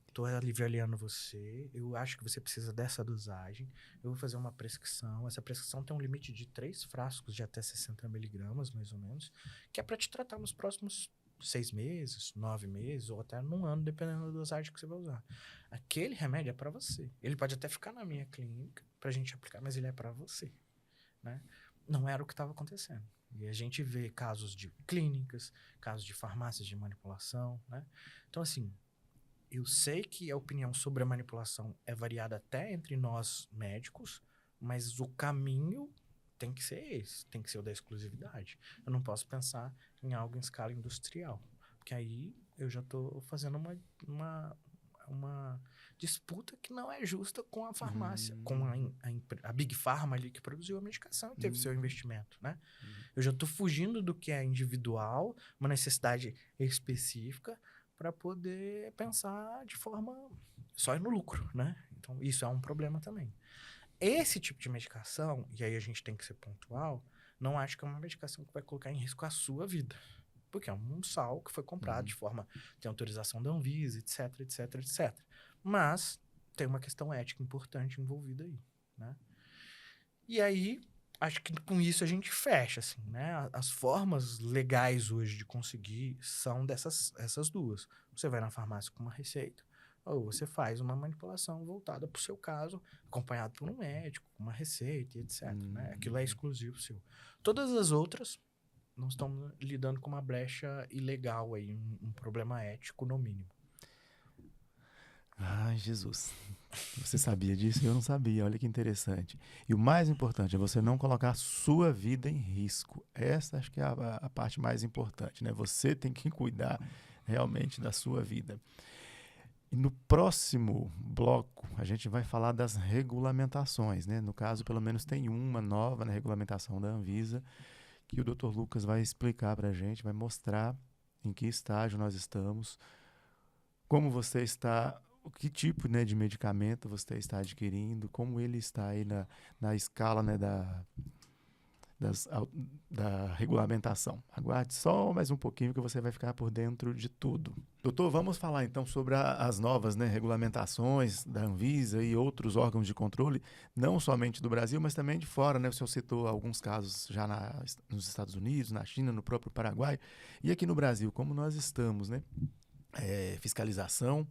Estou avaliando você, eu acho que você precisa dessa dosagem, eu vou fazer uma prescrição. Essa prescrição tem um limite de 3 frascos de até 60 miligramas, mais ou menos, que é para te tratar nos próximos 6 meses, 9 meses, ou até num ano, dependendo da dosagem que você vai usar. Aquele remédio é para você. Ele pode até ficar na minha clínica para a gente aplicar, mas ele é para você, né? Não era o que estava acontecendo. E a gente vê casos de clínicas, casos de farmácias de manipulação, né? Então, assim, eu sei que a opinião sobre a manipulação é variada até entre nós médicos, mas o caminho tem que ser esse, tem que ser o da exclusividade. Eu não posso pensar em algo em escala industrial, porque aí eu já estou fazendo uma disputa que não é justa com a farmácia, com a Big Pharma ali que produziu a medicação e teve seu investimento, né? Eu já estou fugindo do que é individual, uma necessidade específica, para poder pensar de forma só no lucro, né? Então, isso é um problema também. Esse tipo de medicação, e aí a gente tem que ser pontual, não acho que é uma medicação que vai colocar em risco a sua vida. Porque é um sal que foi comprado de forma... Tem autorização da Anvisa, etc, etc, etc. Mas tem uma questão ética importante envolvida aí, né? E aí, acho que com isso a gente fecha, assim, né? As formas legais hoje de conseguir são essas duas. Você vai na farmácia com uma receita, ou você faz uma manipulação voltada para o seu caso, acompanhado por um médico, com uma receita e etc, né? Aquilo é exclusivo seu. Todas as outras, nós estamos lidando com uma brecha ilegal aí, um problema ético no mínimo. Ai, Jesus. Você sabia disso? Eu não sabia. Olha que interessante. E o mais importante é você não colocar a sua vida em risco. Essa acho que é a parte mais importante, né? Você tem que cuidar realmente da sua vida. E no próximo bloco, a gente vai falar das regulamentações, né? No caso, pelo menos tem uma nova na regulamentação da Anvisa, que o Dr. Lucas vai explicar para a gente, vai mostrar em que estágio nós estamos, como você está, o que tipo, né, de medicamento você está adquirindo, como ele está aí na escala, né, da regulamentação. Aguarde só mais um pouquinho que você vai ficar por dentro de tudo. Doutor, vamos falar então sobre as novas, né, regulamentações da Anvisa e outros órgãos de controle, não somente do Brasil, mas também de fora, né? O senhor citou alguns casos já nos Estados Unidos, na China, no próprio Paraguai. E aqui no Brasil, como nós estamos, né? Fiscalização,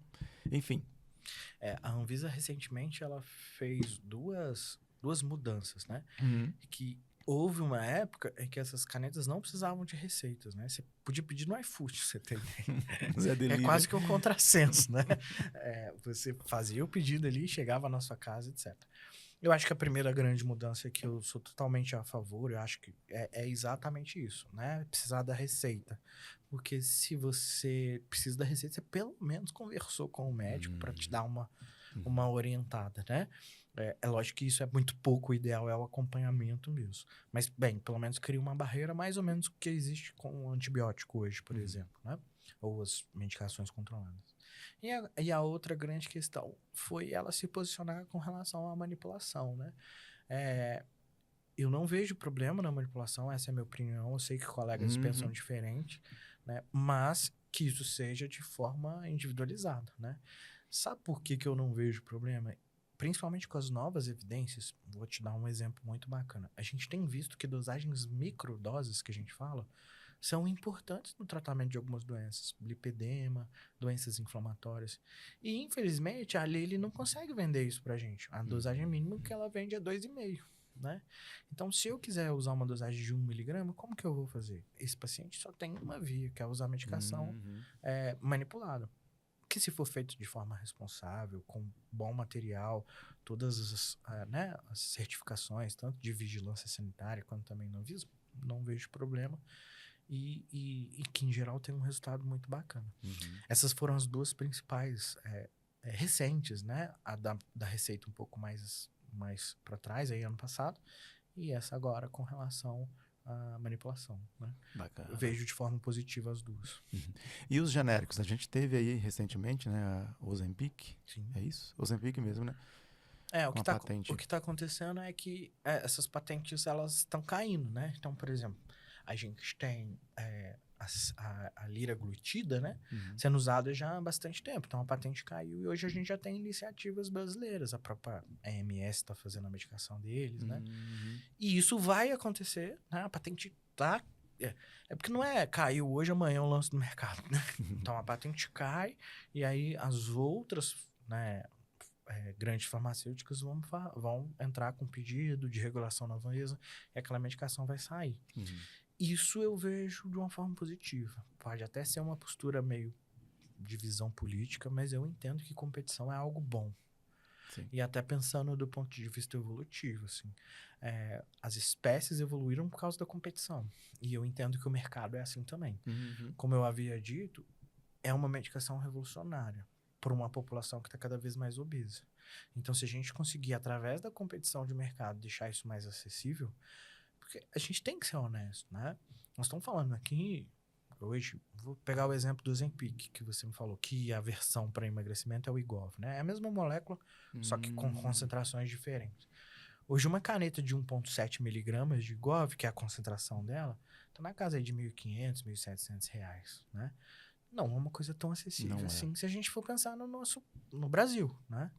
enfim. A Anvisa, recentemente, ela fez duas mudanças, né? Que houve uma época em que essas canetas não precisavam de receitas, né? Você podia pedir no iFood, você tem. É quase que um contrassenso, né? Você fazia o pedido ali, chegava na sua casa, etc. Eu acho que a primeira grande mudança que eu sou totalmente a favor, eu acho que é exatamente isso, né? Precisar da receita. Porque se você precisa da receita, você pelo menos conversou com o médico para te dar uma orientada, né? É lógico que isso é muito pouco, o ideal é o acompanhamento mesmo. Mas, bem, pelo menos cria uma barreira mais ou menos que existe com o antibiótico hoje, por exemplo, né? Ou as medicações controladas. E a outra grande questão foi ela se posicionar com relação à manipulação, né? Eu não vejo problema na manipulação, essa é a minha opinião. Eu sei que colegas pensam diferente, né? Mas que isso seja de forma individualizada, né? Sabe por que eu não vejo problema? Principalmente com as novas evidências, vou te dar um exemplo muito bacana. A gente tem visto que dosagens microdoses que a gente fala são importantes no tratamento de algumas doenças, lipedema, doenças inflamatórias. E, infelizmente, a Lilly não consegue vender isso pra gente. A dosagem mínima que ela vende é 2,5, né? Então, se eu quiser usar uma dosagem de 1 miligrama, como que eu vou fazer? Esse paciente só tem uma via, que é usar a medicação manipulada. Que se for feito de forma responsável, com bom material, todas as certificações, tanto de vigilância sanitária quanto também no Anvisa, não vejo problema. E que, em geral, tem um resultado muito bacana. Essas foram as duas principais recentes, né? A da receita um pouco mais para trás, aí ano passado, e essa agora com relação à manipulação, né? Bacana. Eu vejo de forma positiva as duas. E os genéricos? A gente teve aí recentemente, né, a Ozempic. Sim. É isso? Ozempic mesmo, né? O que está acontecendo é que essas patentes elas estão caindo, né? Então, por exemplo, a gente tem a liraglutida, né? Sendo usada já há bastante tempo. Então, a patente caiu e hoje a gente já tem iniciativas brasileiras. A própria AMS está fazendo a medicação deles, né? E isso vai acontecer, né? A patente tá... É porque não caiu hoje, amanhã eu lanço no mercado, né? Então, a patente cai e aí as outras, né... grandes farmacêuticas vão entrar com pedido de regulação na Anvisa e aquela medicação vai sair. Isso eu vejo de uma forma positiva. Pode até ser uma postura meio de visão política, mas eu entendo que competição é algo bom. Sim. E até pensando do ponto de vista evolutivo, assim, as espécies evoluíram por causa da competição. E eu entendo que o mercado é assim também. Como eu havia dito, é uma medicação revolucionária por uma população que está cada vez mais obesa. Então, se a gente conseguir, através da competição de mercado, deixar isso mais acessível, porque a gente tem que ser honesto, né? Nós estamos falando aqui, hoje, vou pegar o exemplo do Ozempic, que você me falou, que a versão para emagrecimento é o Wegovy, né? É a mesma molécula, só que com concentrações diferentes. Hoje uma caneta de 1,7 miligramas de GOV, que é a concentração dela, tá na casa aí de R$ 1.500, R$ 1.700, né? Não é uma coisa tão acessível Não é. assim, se a gente for pensar no Brasil, né?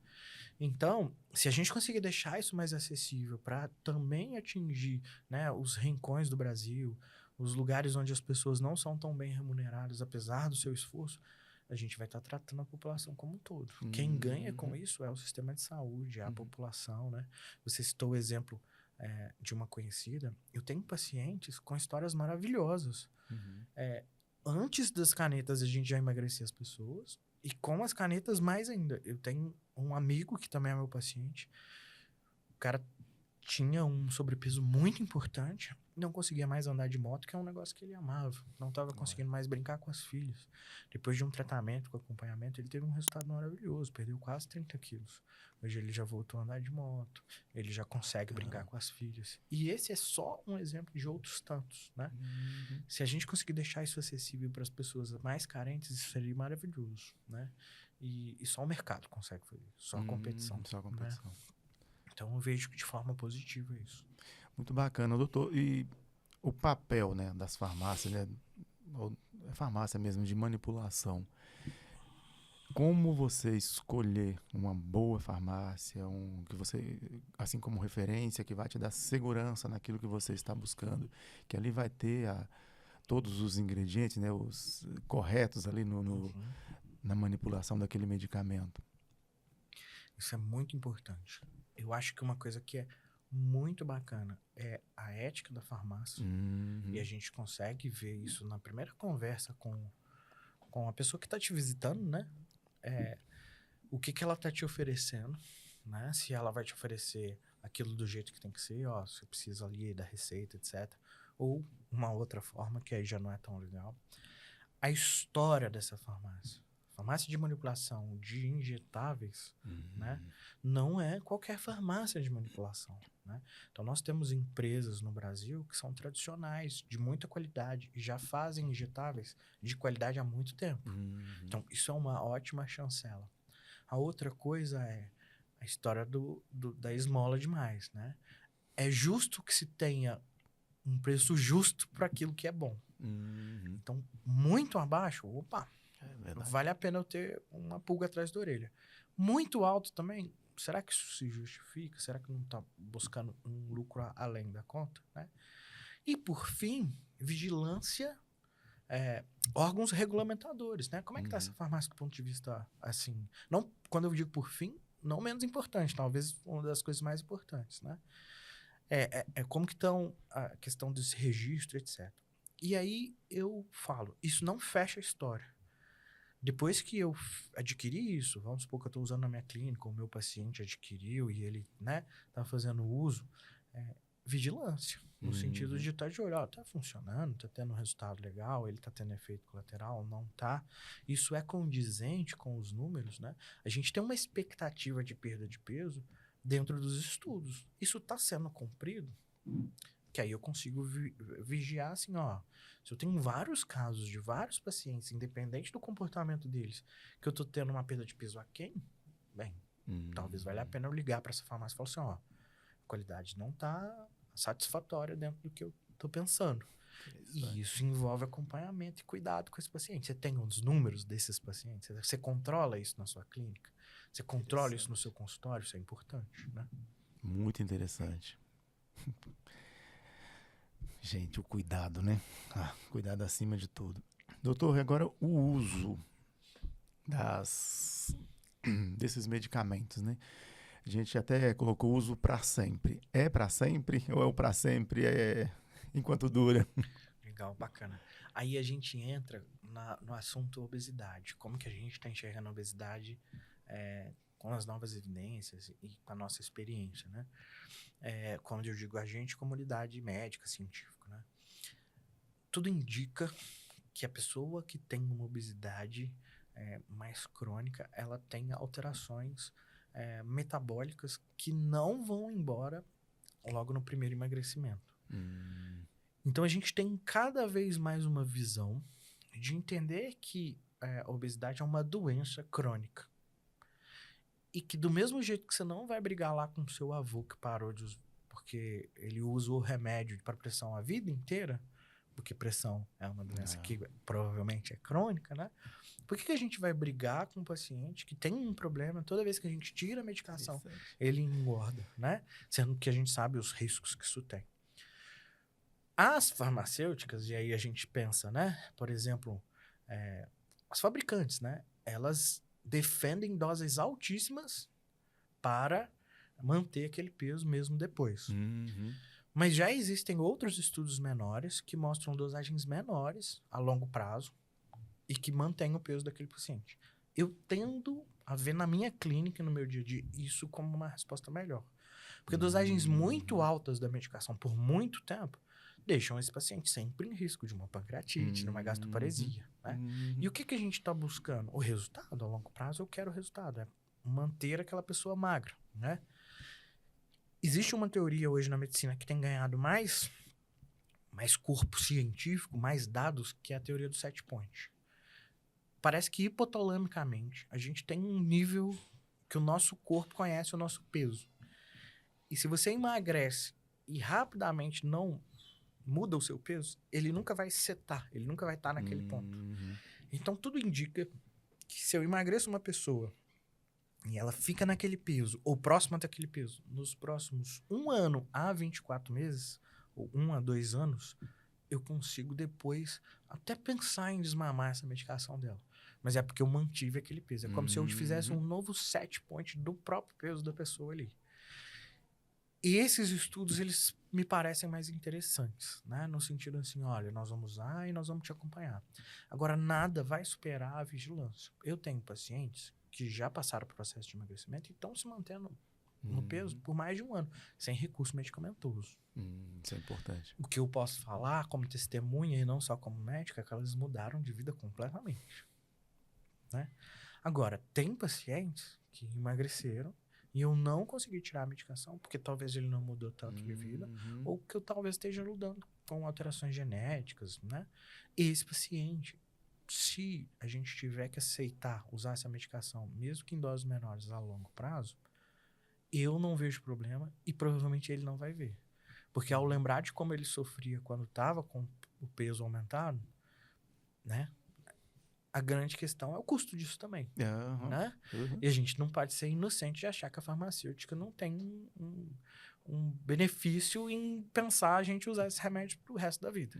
Então, se a gente conseguir deixar isso mais acessível para também atingir, né, os rincões do Brasil, os lugares onde as pessoas não são tão bem remuneradas, apesar do seu esforço, a gente vai estar tratando a população como um todo. Quem ganha com isso é o sistema de saúde, é a população, né? Você citou o exemplo de uma conhecida. Eu tenho pacientes com histórias maravilhosas. Antes das canetas, a gente já emagrecia as pessoas. E com as canetas, mais ainda. Eu tenho um amigo que também é meu paciente. O cara tinha um sobrepeso muito importante. Não conseguia mais andar de moto, que é um negócio que ele amava. Não estava conseguindo mais brincar com as filhas. Depois de um tratamento com acompanhamento, ele teve um resultado maravilhoso. Perdeu quase 30 quilos. Hoje ele já voltou a andar de moto. Ele já consegue brincar com as filhas. E esse é só um exemplo de outros tantos, né? Se a gente conseguir deixar isso acessível para as pessoas mais carentes, isso seria maravilhoso, né? E só o mercado consegue fazer isso. Só a competição. Só a competição. Né? Então eu vejo de forma positiva isso. Muito bacana, doutor. E o papel, né, das farmácias, né, ou farmácia mesmo, de manipulação. Como você escolher uma boa farmácia, que você, assim como referência, que vai te dar segurança naquilo que você está buscando, que ali vai ter todos os ingredientes, né, os corretos ali na manipulação daquele medicamento. Isso é muito importante. Eu acho que uma coisa que é muito bacana é a ética da farmácia. E a gente consegue ver isso na primeira conversa com a pessoa que está te visitando, né? O que ela está te oferecendo, né? Se ela vai te oferecer aquilo do jeito que tem que ser, ó, você precisa ali da receita, etc. Ou uma outra forma, que aí já não é tão legal. A história dessa farmácia. Farmácia de manipulação de injetáveis, né? Não é qualquer farmácia de manipulação, né? Então, nós temos empresas no Brasil que são tradicionais, de muita qualidade, e já fazem injetáveis de qualidade há muito tempo. Então, isso é uma ótima chancela. A outra coisa é a história da esmola demais, né? É justo que se tenha um preço justo para aquilo que é bom. Então, muito abaixo, opa, vale a pena eu ter uma pulga atrás da orelha. Muito alto também, será que isso se justifica? Será que não está buscando um lucro além da conta, né? E, por fim, vigilância, órgãos regulamentadores, né? Como é que está essa farmácia do ponto de vista, assim... Não, quando eu digo por fim, não menos importante, talvez uma das coisas mais importantes, né? Como que estão a questão desse registro, etc. E aí eu falo, isso não fecha a história. Depois que eu adquiri isso, vamos supor que eu estou usando na minha clínica, o meu paciente adquiriu e ele, né, tá fazendo uso, vigilância, no sentido de estar de olho, ó, tá funcionando, tá tendo um resultado legal, ele tá tendo efeito colateral, não tá. Isso é condizente com os números, né? A gente tem uma expectativa de perda de peso dentro dos estudos. Isso está sendo cumprido? Que aí eu consigo vigiar assim, ó. Se eu tenho vários casos de vários pacientes, independente do comportamento deles, que eu tô tendo uma perda de peso aquém, bem, talvez valha a pena eu ligar para essa farmácia e falar assim, ó, a qualidade não tá satisfatória dentro do que eu tô pensando. E isso envolve acompanhamento e cuidado com esse paciente. Você tem os números desses pacientes? Você controla isso na sua clínica? Você controla isso no seu consultório? Isso é importante, né? Muito interessante. Gente, o cuidado, né? Cuidado acima de tudo. Doutor, agora o uso desses medicamentos, né? A gente até colocou uso para sempre. É para sempre ou é o para sempre enquanto dura? Legal, bacana. Aí a gente entra no assunto obesidade. Como que a gente está enxergando a obesidade com as novas evidências e com a nossa experiência, né? Quando eu digo a gente, comunidade médica, científica, né? Tudo indica que a pessoa que tem uma obesidade mais crônica, ela tem alterações metabólicas que não vão embora logo no primeiro emagrecimento. Então, a gente tem cada vez mais uma visão de entender que a obesidade é uma doença crônica. E que do mesmo jeito que você não vai brigar lá com seu avô que parou de usar, porque ele usa o remédio para pressão a vida inteira, porque pressão é uma doença que provavelmente é crônica, né? Por que a gente vai brigar com um paciente que tem um problema toda vez que a gente tira a medicação, ele engorda, né? Sendo que a gente sabe os riscos que isso tem. As farmacêuticas, e aí a gente pensa, né? Por exemplo, as fabricantes, né? Elas defendem doses altíssimas para manter aquele peso mesmo depois. Mas já existem outros estudos menores que mostram dosagens menores a longo prazo e que mantêm o peso daquele paciente. Eu tendo a ver na minha clínica, no meu dia a dia, isso como uma resposta melhor. Porque dosagens muito altas da medicação por muito tempo deixam esse paciente sempre em risco de uma pancreatite, de uma gastroparesia, né? E o que a gente está buscando? O resultado. A longo prazo, eu quero o resultado. É manter aquela pessoa magra, né? Existe uma teoria hoje na medicina que tem ganhado mais corpo científico, mais dados, que é a teoria do set point. Parece que hipotalamicamente a gente tem um nível que o nosso corpo conhece o nosso peso. E se você emagrece e rapidamente não muda o seu peso, ele nunca vai setar, ele nunca vai estar naquele ponto. Então tudo indica que se eu emagreço uma pessoa e ela fica naquele peso, ou próxima daquele peso, nos próximos 1 ano a 24 meses, ou 1 a 2 anos, eu consigo depois até pensar em desmamar essa medicação dela. Mas é porque eu mantive aquele peso. É como se eu fizesse um novo set point do próprio peso da pessoa ali. E esses estudos, eles me parecem mais interessantes, né? No sentido assim, olha, nós vamos usar e nós vamos te acompanhar. Agora, nada vai superar a vigilância. Eu tenho pacientes que já passaram o processo de emagrecimento e estão se mantendo no peso por mais de 1 ano, sem recurso medicamentoso. Isso é importante. O que eu posso falar como testemunha e não só como médica é que elas mudaram de vida completamente, né? Agora, tem pacientes que emagreceram e eu não consegui tirar a medicação porque talvez ele não mudou tanto de vida ou que eu talvez esteja lidando com alterações genéticas, né? Esse paciente, se a gente tiver que aceitar usar essa medicação, mesmo que em doses menores a longo prazo, eu não vejo problema e provavelmente ele não vai ver. Porque ao lembrar de como ele sofria quando estava com o peso aumentado, né? A grande questão é o custo disso também, né? E a gente não pode ser inocente de achar que a farmacêutica não tem um benefício em pensar a gente usar esse remédio pro resto da vida.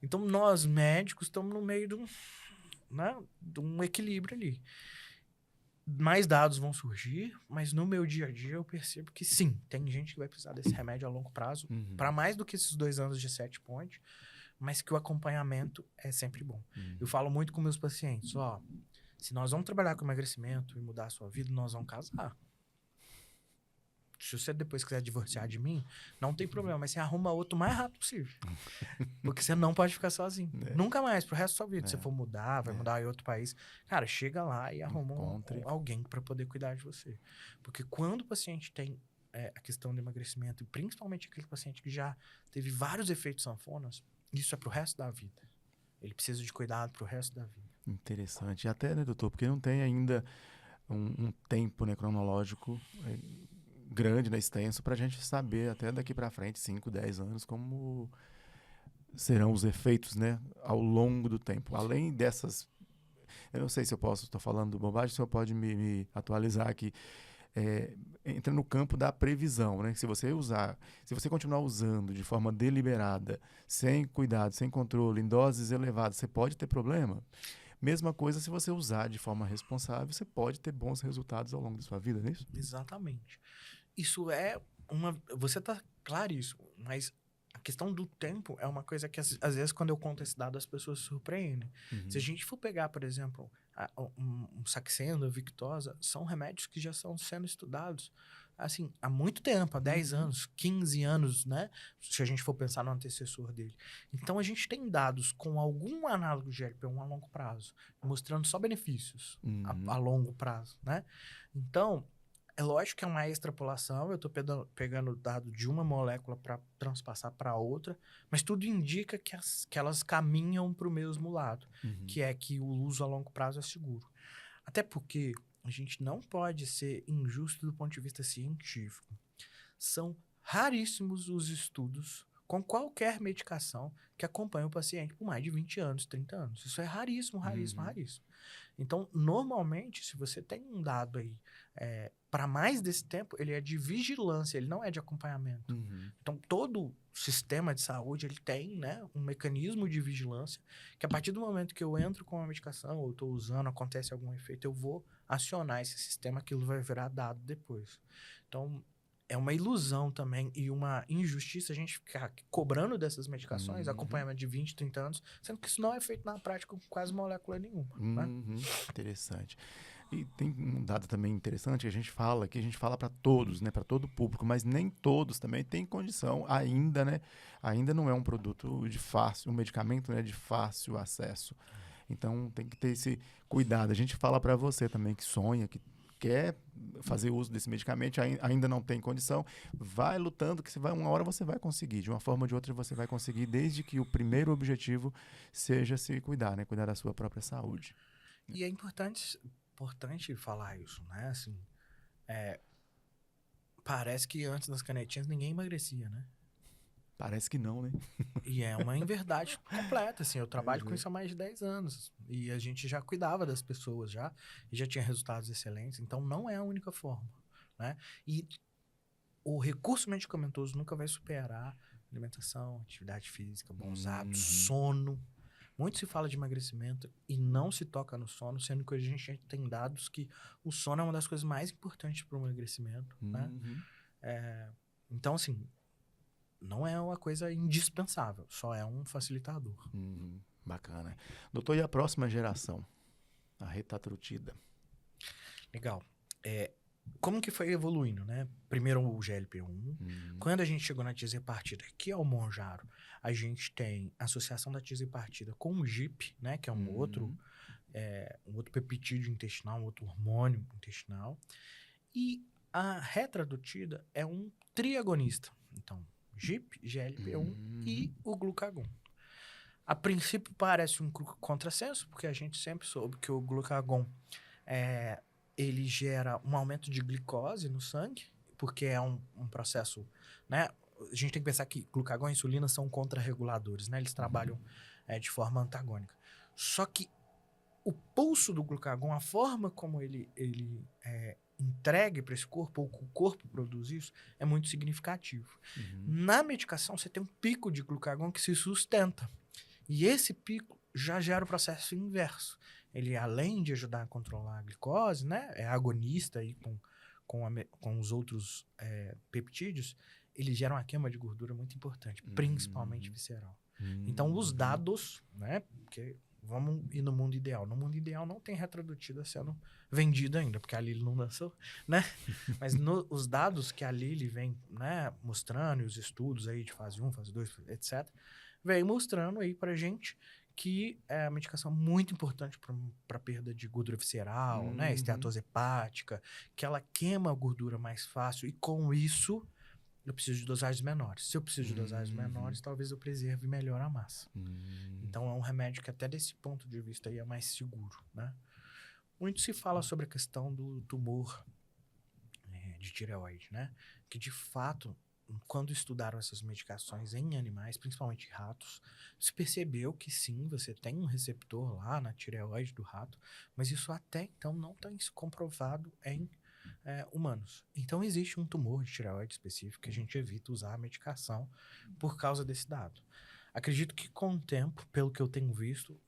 Então, nós médicos estamos no meio de um equilíbrio ali. Mais dados vão surgir, mas no meu dia a dia eu percebo que sim, tem gente que vai precisar desse remédio a longo prazo, para mais do que esses 2 anos de set point, mas que o acompanhamento é sempre bom. Eu falo muito com meus pacientes, ó, se nós vamos trabalhar com emagrecimento e mudar a sua vida, nós vamos casar. Se você depois quiser divorciar de mim, não tem problema, mas você arruma outro o mais rápido possível. Porque você não pode ficar sozinho. Nunca mais, pro resto da sua vida. Se você for mudar, vai mudar em outro país. Cara, chega lá e arruma alguém para poder cuidar de você. Porque quando o paciente tem a questão do emagrecimento, e principalmente aquele paciente que já teve vários efeitos sanfonas, isso é pro resto da vida. Ele precisa de cuidado pro resto da vida. Interessante. E até, né, doutor, porque não tem ainda um tempo, né, cronológico grande, né, extenso, para a gente saber até daqui para frente, 5, 10 anos, como serão os efeitos, né, ao longo do tempo. Além dessas, eu não sei se eu posso, estou falando bobagem, o senhor pode me atualizar aqui, entra no campo da previsão, né, se você continuar usando de forma deliberada, sem cuidado, sem controle, em doses elevadas, você pode ter problema. Mesma coisa se você usar de forma responsável, você pode ter bons resultados ao longo da sua vida, não é isso? Exatamente. Isso é você tá claríssimo, mas a questão do tempo é uma coisa que às vezes quando eu conto esse dado as pessoas se surpreendem. Se a gente for pegar, por exemplo, um Saxenda, Victoza, são remédios que já estão sendo estudados assim, há muito tempo, há 10 anos, 15 anos, né? Se a gente for pensar no antecessor dele. Então, a gente tem dados com algum análogo de GLP-1 a longo prazo, mostrando só benefícios a longo prazo, né? Então, é lógico que é uma extrapolação, eu estou pegando o dado de uma molécula para transpassar para outra, mas tudo indica que elas caminham para o mesmo lado, que é que o uso a longo prazo é seguro. Até porque a gente não pode ser injusto do ponto de vista científico. São raríssimos os estudos com qualquer medicação que acompanha o paciente por mais de 20 anos, 30 anos. Isso é raríssimo, raríssimo, Uhum. raríssimo. Então, normalmente, se você tem um dado aí para mais desse tempo, ele é de vigilância, ele não é de acompanhamento. Uhum. Então, todo sistema de saúde, ele tem, né, um mecanismo de vigilância que a partir do momento que eu entro com uma medicação ou estou usando, acontece algum efeito, eu vou acionar esse sistema, aquilo vai virar dado depois. Então, é uma ilusão também e uma injustiça a gente ficar cobrando dessas medicações, Uhum. acompanhamento de 20, 30 anos, sendo que isso não é feito na prática com quase molécula nenhuma, né? Uhum. Interessante. E tem um dado também interessante que a gente fala para todos, né, para todo o público, mas nem todos também têm condição ainda, né? Ainda não é um produto de fácil, um medicamento, né, de fácil acesso. Então tem que ter esse cuidado. A gente fala para você também que sonha, que quer fazer uso desse medicamento, ainda não tem condição, vai lutando que uma hora você vai conseguir, de uma forma ou de outra você vai conseguir, desde que o primeiro objetivo seja se cuidar, né, cuidar da sua própria saúde. E é importante falar isso, né? Assim, parece que antes das canetinhas ninguém emagrecia, né? Parece que não, né? E é uma inverdade completa, assim, eu trabalho com isso há mais de 10 anos, e a gente já cuidava das pessoas e já tinha resultados excelentes, então não é a única forma, né? E o recurso medicamentoso nunca vai superar alimentação, atividade física, bons hábitos, sono. Muito se fala de emagrecimento e não se toca no sono, sendo que a gente tem dados que o sono é uma das coisas mais importantes para o emagrecimento, né? Então, assim, não é uma coisa indispensável, só é um facilitador. Bacana. Doutor, e a próxima geração? A retatrutida. Legal. Como que foi evoluindo, né? Primeiro o GLP-1. Quando a gente chegou na tisapartida, que é o Mounjaro, a gente tem a associação da tisapartida com o GIP, né? Que é um outro peptídeo intestinal, um outro hormônio intestinal. E a retradutida é um triagonista. Então, GIP, GLP-1 e o glucagon. A princípio parece um contrassenso, porque a gente sempre soube que o glucagon ele gera um aumento de glicose no sangue, porque é um processo, né? A gente tem que pensar que glucagon e insulina são contrarreguladores, né? Eles trabalham de forma antagônica. Só que o pulso do glucagon, a forma como ele entregue para esse corpo, ou que o corpo produz isso, é muito significativo. Na medicação, você tem um pico de glucagon que se sustenta. E esse pico já gera o processo inverso. Ele, além de ajudar a controlar a glicose, né, é agonista aí com os outros peptídeos, ele gera uma queima de gordura muito importante, principalmente visceral. Então, os dados, né, porque vamos ir no mundo ideal. No mundo ideal não tem retradutida sendo vendida ainda, porque a Lilly não lançou, né? Mas os dados que a Lilly vem, né, mostrando, e os estudos aí de fase 1, fase 2, etc., vem mostrando aí pra gente que é uma medicação muito importante para perda de gordura visceral, né? Esteatose hepática, que ela queima a gordura mais fácil e com isso eu preciso de dosagens menores. Se eu preciso de dosagens menores, talvez eu preserve melhor a massa. Então é um remédio que até desse ponto de vista aí é mais seguro, né? Muito se fala sobre a questão do tumor de tireoide, né? Que de fato, quando estudaram essas medicações em animais, principalmente ratos, se percebeu que sim, você tem um receptor lá na tireoide do rato, mas isso até então não está comprovado em humanos. Então existe um tumor de tireoide específico que a gente evita usar a medicação por causa desse dado. Acredito que com o tempo, pelo que eu tenho visto,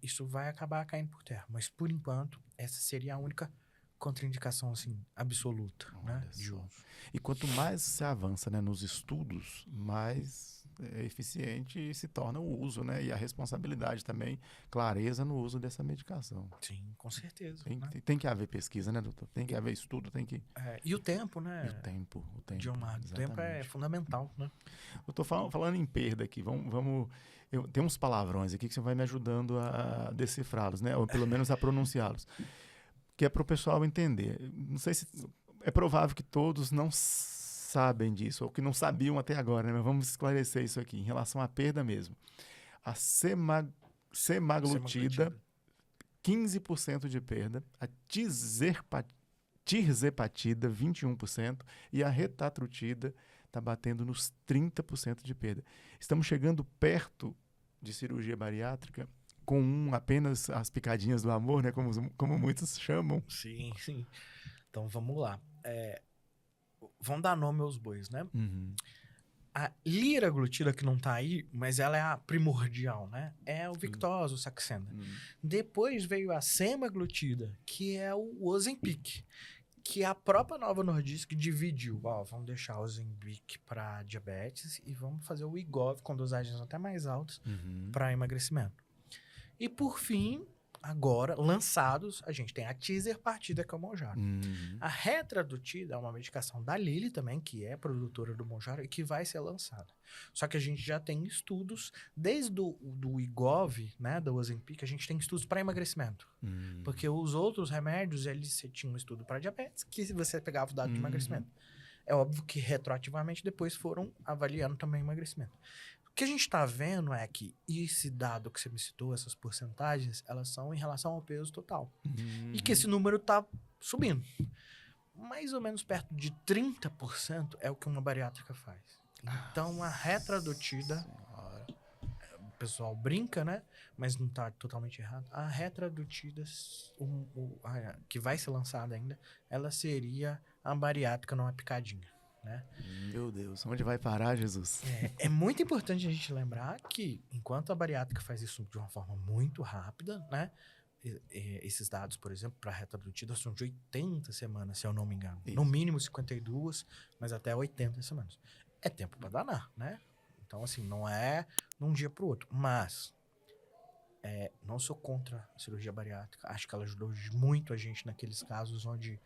isso vai acabar caindo por terra, mas por enquanto essa seria a única contraindicação assim absoluta, né, de uso. E quanto mais se avança, né, nos estudos, mais eficiente se torna o uso, né, e a responsabilidade também, clareza no uso dessa medicação. Sim, com certeza. Tem que haver pesquisa, né, doutor? Tem que haver estudo, tem que... E o tempo, né? E o tempo. Gilmar, o tempo é fundamental, né? Eu tô falando em perda aqui, tem uns palavrões aqui que você vai me ajudando a decifrá-los, né, ou pelo menos a pronunciá-los. Que é para o pessoal entender. Não sei se... É provável que todos não sabem disso, ou que não sabiam até agora, né? Mas vamos esclarecer isso aqui, em relação à perda mesmo. A semaglutida 15% de perda, a tirzepatida, 21%, e a retatrutida está batendo nos 30% de perda. Estamos chegando perto de cirurgia bariátrica com apenas as picadinhas do amor, né? Como muitos chamam. Sim, sim. Então vamos lá. Vamos dar nome aos bois, né? A liraglutida que não tá aí, mas ela é a primordial, né? É o Victoza, o Saxenda. Depois veio a semaglutida, que é o Ozempic, que a própria Novo Nordisk dividiu. Ó, vamos deixar o Ozempic para diabetes e vamos fazer o Wegovy com dosagens até mais altas para emagrecimento. E por fim, agora, lançados, a gente tem a tirzepatida, que é o Mounjaro. A retradutida é uma medicação da Lilly também, que é produtora do Mounjaro e que vai ser lançada. Só que a gente já tem estudos, desde do Wegovy, né, do Ozempic, a gente tem estudos para emagrecimento. Porque os outros remédios, você tinha um estudo para diabetes, que você pegava o dado de emagrecimento. É óbvio que retroativamente depois foram avaliando também o emagrecimento. O que a gente está vendo é que esse dado que você me citou, essas porcentagens, elas são em relação ao peso total. E que esse número está subindo. Mais ou menos perto de 30% é o que uma bariátrica faz. Então, a retradutida, o pessoal brinca, né? Mas não está totalmente errado. A retradutida, que vai ser lançada ainda, ela seria a bariátrica, não a picadinha. Né? Meu Deus, onde vai parar, Jesus? É muito importante a gente lembrar que, enquanto a bariátrica faz isso de uma forma muito rápida, né? Esses dados, por exemplo, para a retradutida são de 80 semanas, se eu não me engano. Isso. No mínimo 52, mas até 80 semanas. É tempo para danar, né? Então, assim, não é de um dia para o outro. Mas, não sou contra a cirurgia bariátrica. Acho que ela ajudou muito a gente naqueles casos onde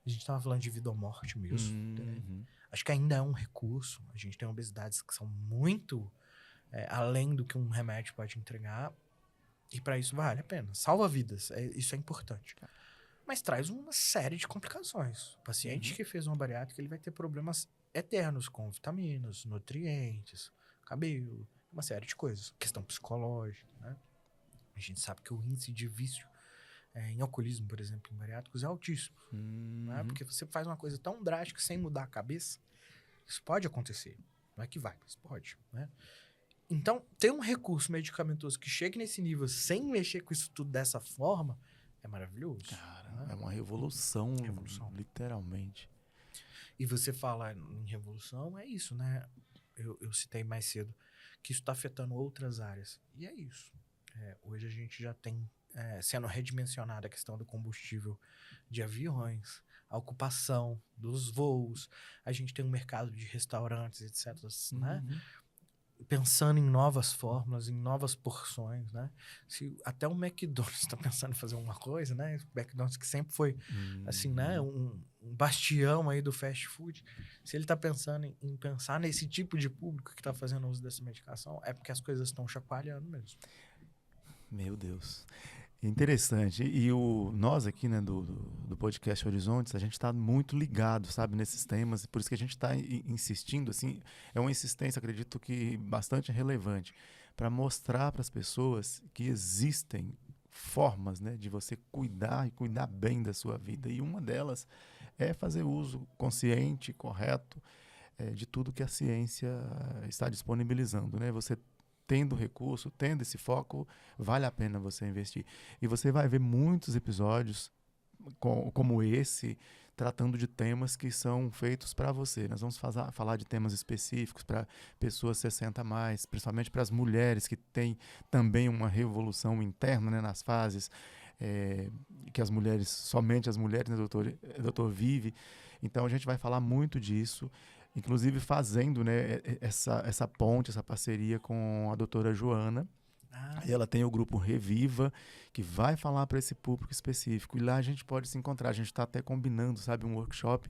a gente estava falando de vida ou morte mesmo. Acho que ainda é um recurso. A gente tem obesidades que são muito além do que um remédio pode entregar. E para isso vale a pena. Salva vidas. Isso é importante. Mas traz uma série de complicações. O paciente que fez uma bariátrica, ele vai ter problemas eternos com vitaminas, nutrientes, cabelo, uma série de coisas. Questão psicológica, né? A gente sabe que o índice de vício em alcoolismo, por exemplo, em bariátricos é altíssimo. Né? Porque você faz uma coisa tão drástica sem mudar a cabeça, isso pode acontecer. Não é que vai, mas pode. Né? Então, ter um recurso medicamentoso que chegue nesse nível sem mexer com isso tudo dessa forma é maravilhoso. Cara, né? é uma revolução, literalmente. E você fala em revolução, é isso, né? Eu citei mais cedo que isso está afetando outras áreas. E é isso. Hoje a gente já tem sendo redimensionada a questão do combustível de aviões, a ocupação dos voos, a gente tem um mercado de restaurantes, etc., né? Pensando em novas fórmulas, em novas porções, né? Se até o McDonald's está pensando em fazer uma coisa, né? O McDonald's que sempre foi, assim, né? Um bastião aí do fast food. Se ele está pensando em pensar nesse tipo de público que está fazendo uso dessa medicação, é porque as coisas estão chacoalhando mesmo. Meu Deus. Interessante. E nós aqui, né, do podcast Horizontes, a gente está muito ligado, sabe, nesses temas. Por isso que a gente está insistindo, assim, é uma insistência, acredito que bastante relevante, para mostrar para as pessoas que existem formas, né, de você cuidar e cuidar bem da sua vida. E uma delas é fazer uso consciente, correto, de tudo que a ciência está disponibilizando, né? Você tendo recurso, tendo esse foco, vale a pena você investir. E você vai ver muitos episódios como esse, tratando de temas que são feitos para você. Nós vamos falar de temas específicos para pessoas 60 a mais, principalmente para as mulheres que têm também uma revolução interna, né, nas fases que somente as mulheres, né, doutor vive. Então a gente vai falar muito disso, inclusive fazendo, né, essa ponte, essa parceria com a doutora Joana. Ela tem o grupo Reviva, que vai falar para esse público específico. E lá a gente pode se encontrar. A gente está até combinando, sabe, um workshop.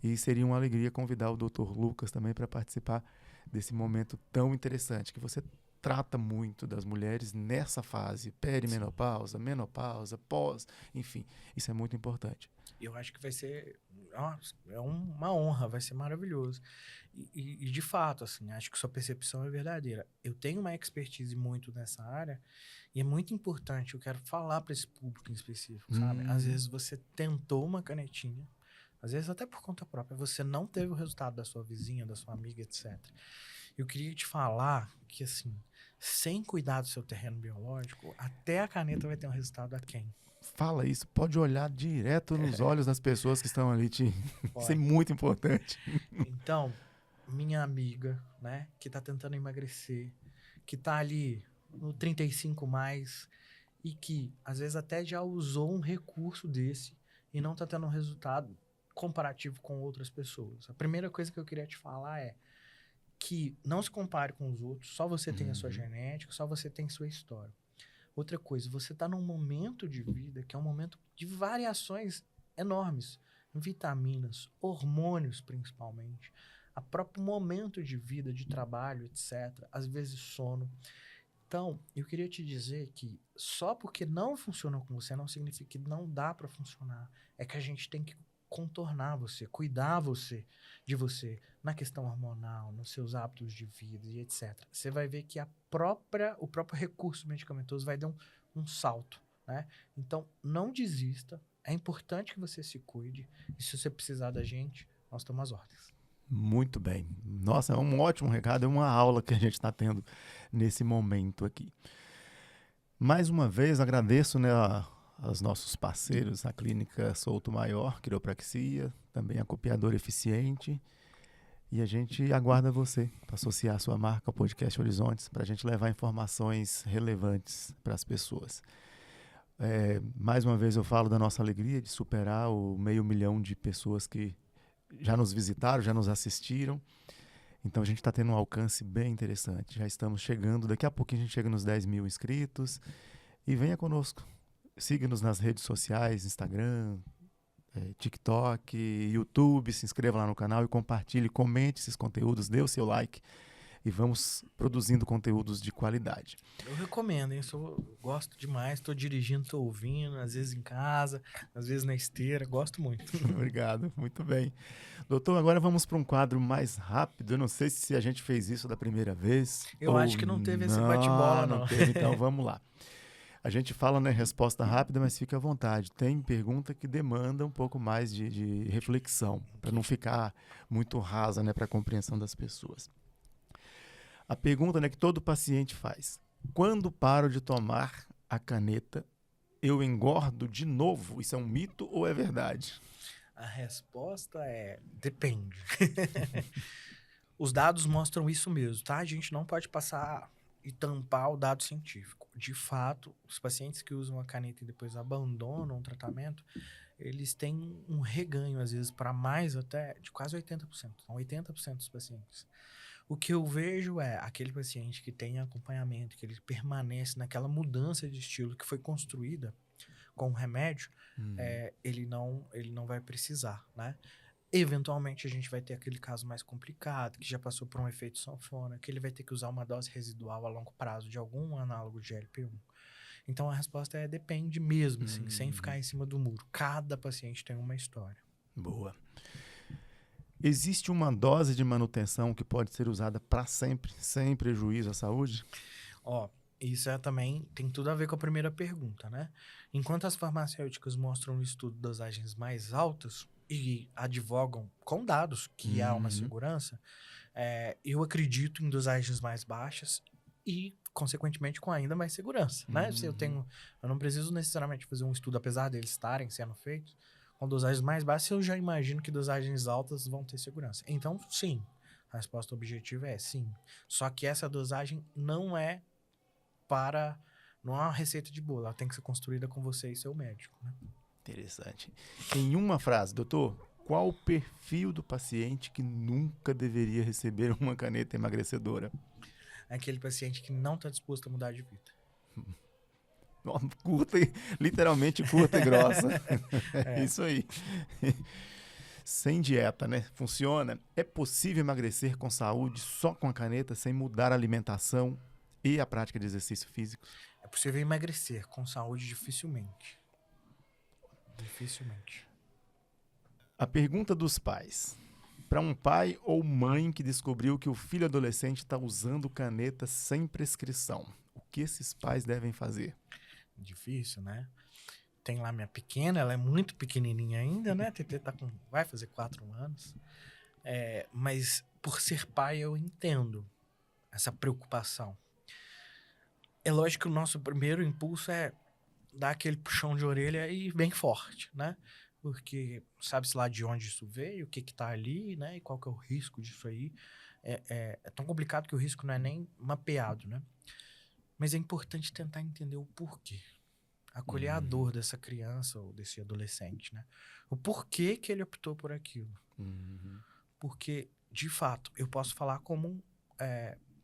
E seria uma alegria convidar o doutor Lucas também para participar desse momento tão interessante. Que você trata muito das mulheres nessa fase, perimenopausa, menopausa, pós, enfim, isso é muito importante. Eu acho que vai ser uma honra, vai ser maravilhoso. E de fato, assim, acho que sua percepção é verdadeira. Eu tenho uma expertise muito nessa área e é muito importante, eu quero falar para esse público em específico, sabe? Às vezes você tentou uma canetinha, às vezes até por conta própria, você não teve o resultado da sua vizinha, da sua amiga, etc. Eu queria te falar que, assim, sem cuidar do seu terreno biológico, até a caneta vai ter um resultado aquém. Fala isso, pode olhar direto nos olhos das pessoas que estão ali te... Isso é muito importante. Então, minha amiga, né, que tá tentando emagrecer, que tá ali no 35 mais e que às vezes até já usou um recurso desse e não tá tendo um resultado comparativo com outras pessoas. A primeira coisa que eu queria te falar é que não se compare com os outros, só você tem a sua genética, só você tem sua história. Outra coisa, você tá num momento de vida que é um momento de variações enormes, vitaminas, hormônios principalmente, a próprio momento de vida, de trabalho, etc. Às vezes sono. Então, eu queria te dizer que só porque não funcionou com você não significa que não dá para funcionar. É que a gente tem que contornar você, cuidar de você na questão hormonal, nos seus hábitos de vida e etc. Você vai ver que o próprio recurso medicamentoso vai dar um salto, né? Então, não desista. É importante que você se cuide. E se você precisar da gente, nós estamos às ordens. Muito bem. Nossa, é um ótimo recado, é uma aula que a gente está tendo nesse momento aqui. Mais uma vez, agradeço, né, aos nossos parceiros, a Clínica Souto Maior, Quiropraxia, também a Copiadora Eficiente. E a gente aguarda você para associar a sua marca ao Podcast Horizontes, para a gente levar informações relevantes para as pessoas. Mais uma vez eu falo da nossa alegria de superar o 500 mil de pessoas que já nos visitaram, já nos assistiram. Então a gente está tendo um alcance bem interessante. Já estamos chegando, daqui a pouquinho a gente chega nos 10 mil inscritos. E venha conosco. Siga-nos nas redes sociais, Instagram, TikTok, YouTube. Se inscreva lá no canal e compartilhe, comente esses conteúdos, dê o seu like. E vamos produzindo conteúdos de qualidade. Eu recomendo, hein? Eu gosto demais, estou dirigindo, estou ouvindo, às vezes em casa, às vezes na esteira, gosto muito. Obrigado, muito bem. Doutor, agora vamos para um quadro mais rápido. Eu não sei se a gente fez isso da primeira vez. Eu acho que não teve esse bate-bola, não. Não teve, então vamos lá. A gente fala, né, resposta rápida, mas fica à vontade. Tem pergunta que demanda um pouco mais de reflexão, para não ficar muito rasa, né, para a compreensão das pessoas. A pergunta, né, que todo paciente faz: quando paro de tomar a caneta, eu engordo de novo? Isso é um mito ou é verdade? A resposta é: depende. Os dados mostram isso mesmo, tá? A gente não pode passar e tampar o dado científico. De fato, os pacientes que usam a caneta e depois abandonam o tratamento, eles têm um reganho, às vezes, para mais até de quase 80%. São 80% dos pacientes. O que eu vejo é aquele paciente que tem acompanhamento, que ele permanece naquela mudança de estilo que foi construída com o remédio, ele não vai precisar, né? Eventualmente a gente vai ter aquele caso mais complicado, que já passou por um efeito sanfona, que ele vai ter que usar uma dose residual a longo prazo de algum análogo de GLP-1. Então a resposta é depende mesmo, assim, sem ficar em cima do muro. Cada paciente tem uma história. Boa. Existe uma dose de manutenção que pode ser usada para sempre, sem prejuízo à saúde? Isso também tem tudo a ver com a primeira pergunta, né? Enquanto as farmacêuticas mostram no estudo dosagens mais altas e advogam com dados que há uma segurança, eu acredito em dosagens mais baixas e, consequentemente, com ainda mais segurança, né? Se eu não preciso necessariamente fazer um estudo, apesar deles estarem sendo feitos, com dosagens mais baixas, eu já imagino que dosagens altas vão ter segurança. Então, sim, a resposta objetiva é sim. Só que essa dosagem não é uma receita de bolo, ela tem que ser construída com você e seu médico, né? Interessante. Em uma frase, doutor, qual o perfil do paciente que nunca deveria receber uma caneta emagrecedora? Aquele paciente que não está disposto a mudar de vida. Curta, literalmente curta e grossa. Isso aí. Sem dieta, né? Funciona. É possível emagrecer com saúde só com a caneta, sem mudar a alimentação e a prática de exercício físico? É possível emagrecer com saúde dificilmente. Dificilmente. A pergunta dos pais. Para um pai ou mãe que descobriu que o filho adolescente está usando caneta sem prescrição, o que esses pais devem fazer? Difícil, né? Tem lá minha pequena, ela é muito pequenininha ainda, né? A TT vai fazer 4 anos. Mas por ser pai eu entendo essa preocupação. É lógico que o nosso primeiro impulso é dar aquele puxão de orelha e bem forte, né? Porque sabe-se lá de onde isso veio, o que que tá ali, né? E qual que é o risco disso aí. É tão complicado que o risco não é nem mapeado, né? Mas é importante tentar entender o porquê. Acolher a dor dessa criança ou desse adolescente, né? O porquê que ele optou por aquilo. Porque, de fato, eu posso falar como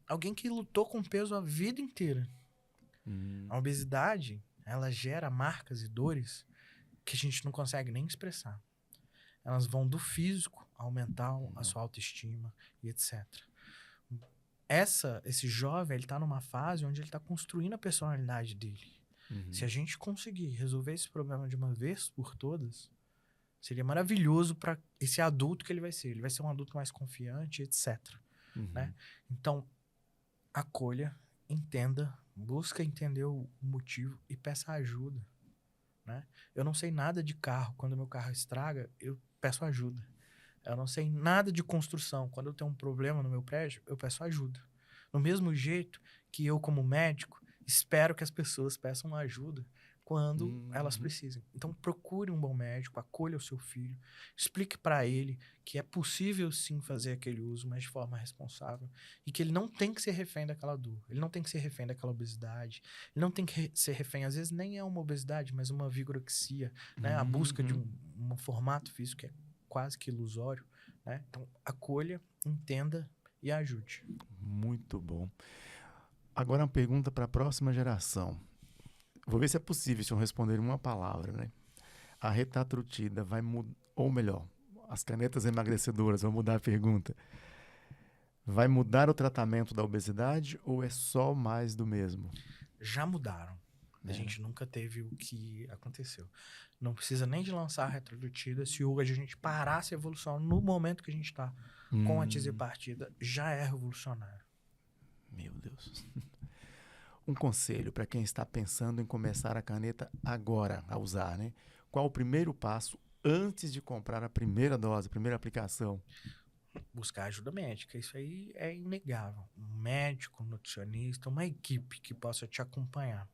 alguém que lutou com peso a vida inteira. A obesidade, ela gera marcas e dores que a gente não consegue nem expressar. Elas vão do físico ao mental, à sua autoestima e etc. Esse jovem, ele tá numa fase onde ele tá construindo a personalidade dele. Se a gente conseguir resolver esse problema de uma vez por todas, seria maravilhoso para esse adulto que ele vai ser. Ele vai ser um adulto mais confiante, etc. Né? Então, acolha, entenda, busca entender o motivo e peça ajuda. Né? Eu não sei nada de carro. Quando meu carro estraga, eu peço ajuda. Eu não sei nada de construção. Quando eu tenho um problema no meu prédio, eu peço ajuda. Do mesmo jeito que eu, como médico, espero que as pessoas peçam ajuda quando elas precisem. Então, procure um bom médico, acolha o seu filho, explique para ele que é possível sim fazer aquele uso, mas de forma responsável, e que ele não tem que ser refém daquela dor, ele não tem que ser refém daquela obesidade, ele não tem que ser refém, às vezes nem é uma obesidade, mas uma vigorexia, né? A busca de um formato físico que é quase que ilusório, né? Então, acolha, entenda e ajude. Muito bom. Agora uma pergunta para a próxima geração. Vou ver se é possível se eu responder em uma palavra, né? A retatrutida vai mudar, ou melhor, as canetas emagrecedoras, vou mudar a pergunta. Vai mudar o tratamento da obesidade ou é só mais do mesmo? Já mudaram. A gente nunca teve o que aconteceu. Não precisa nem de lançar a retrorutida. Se hoje a gente parasse a evolução no momento que a gente está com a tizipartida, já é revolucionário. Meu Deus. Um conselho para quem está pensando em começar a caneta agora a usar, né? Qual o primeiro passo antes de comprar a primeira dose, a primeira aplicação? Buscar ajuda médica, isso aí é inegável. Um médico, um nutricionista, uma equipe que possa te acompanhar.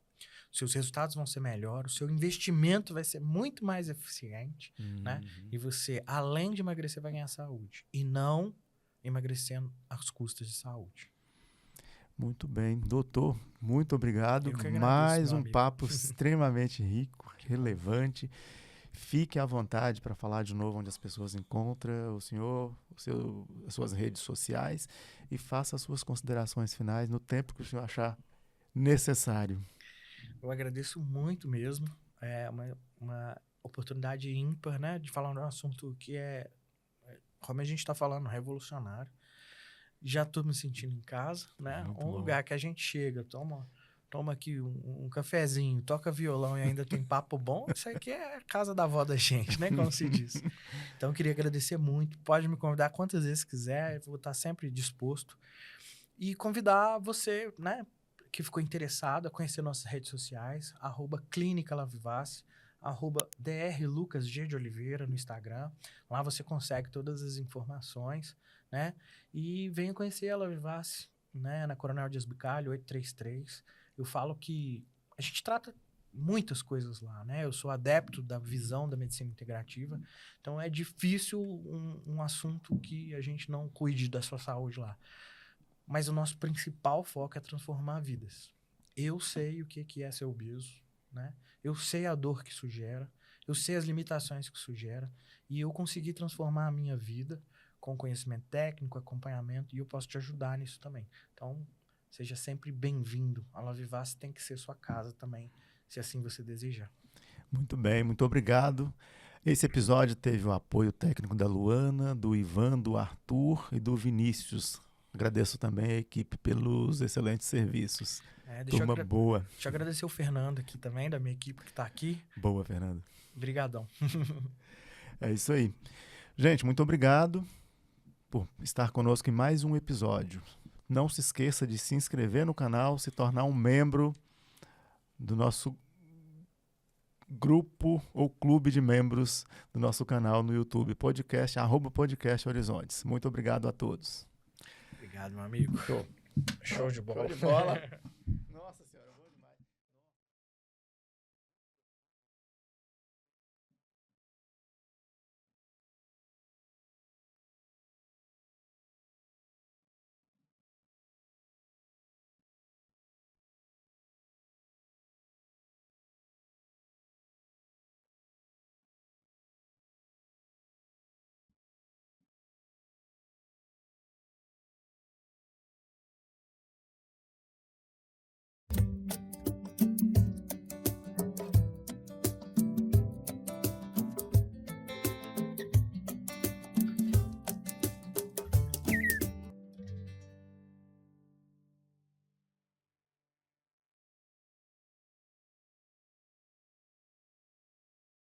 Seus resultados vão ser melhores, o seu investimento vai ser muito mais eficiente, né? E você, além de emagrecer, vai ganhar saúde. E não emagrecendo às custas de saúde. Muito bem. Doutor, muito obrigado. Eu que agradeço, Mais meu um amigo. papo extremamente rico, relevante. Fique à vontade para falar de novo onde as pessoas encontram o senhor, as suas redes sociais e faça as suas considerações finais no tempo que o senhor achar necessário. Eu agradeço muito mesmo. É uma oportunidade ímpar, né? De falar de um assunto que como a gente está falando, revolucionário. Já estou me sentindo em casa, né? Muito Um bom. lugar que a gente chega, toma aqui um cafezinho, toca violão e ainda tem papo bom. Isso aqui é a casa da avó da gente, né? Como se diz. Então, eu queria agradecer muito. Pode me convidar quantas vezes quiser. Eu vou estar sempre disposto. E convidar você, né? Que ficou interessado a conhecer nossas redes sociais, @Clínica La Vivace, @drlucasg de Oliveira no Instagram. Lá você consegue todas as informações, né? E venha conhecer a La Vivace, né? Na Coronel Dias Bicalho, 833. Eu falo que a gente trata muitas coisas lá, né? Eu sou adepto da visão da medicina integrativa, então é difícil um assunto que a gente não cuide da sua saúde lá. Mas o nosso principal foco é transformar vidas. Eu sei o que é ser obeso, né? Eu sei a dor que isso gera, eu sei as limitações que isso gera, e eu consegui transformar a minha vida com conhecimento técnico, acompanhamento, e eu posso te ajudar nisso também. Então, seja sempre bem-vindo. A La Vivace tem que ser sua casa também, se assim você desejar. Muito bem, muito obrigado. Esse episódio teve o apoio técnico da Luana, do Ivan, do Arthur e do Vinícius. Agradeço também a equipe pelos excelentes serviços. Deixa Turma boa. Deixa eu agradecer o Fernando aqui também, da minha equipe que está aqui. Boa, Fernando. Obrigadão. É isso aí. Gente, muito obrigado por estar conosco em mais um episódio. Não se esqueça de se inscrever no canal, se tornar um membro do nosso grupo ou clube de membros do nosso canal no YouTube, podcast Horizontes. Muito obrigado a todos. Obrigado, meu amigo. Show. Show de bola. Show de bola.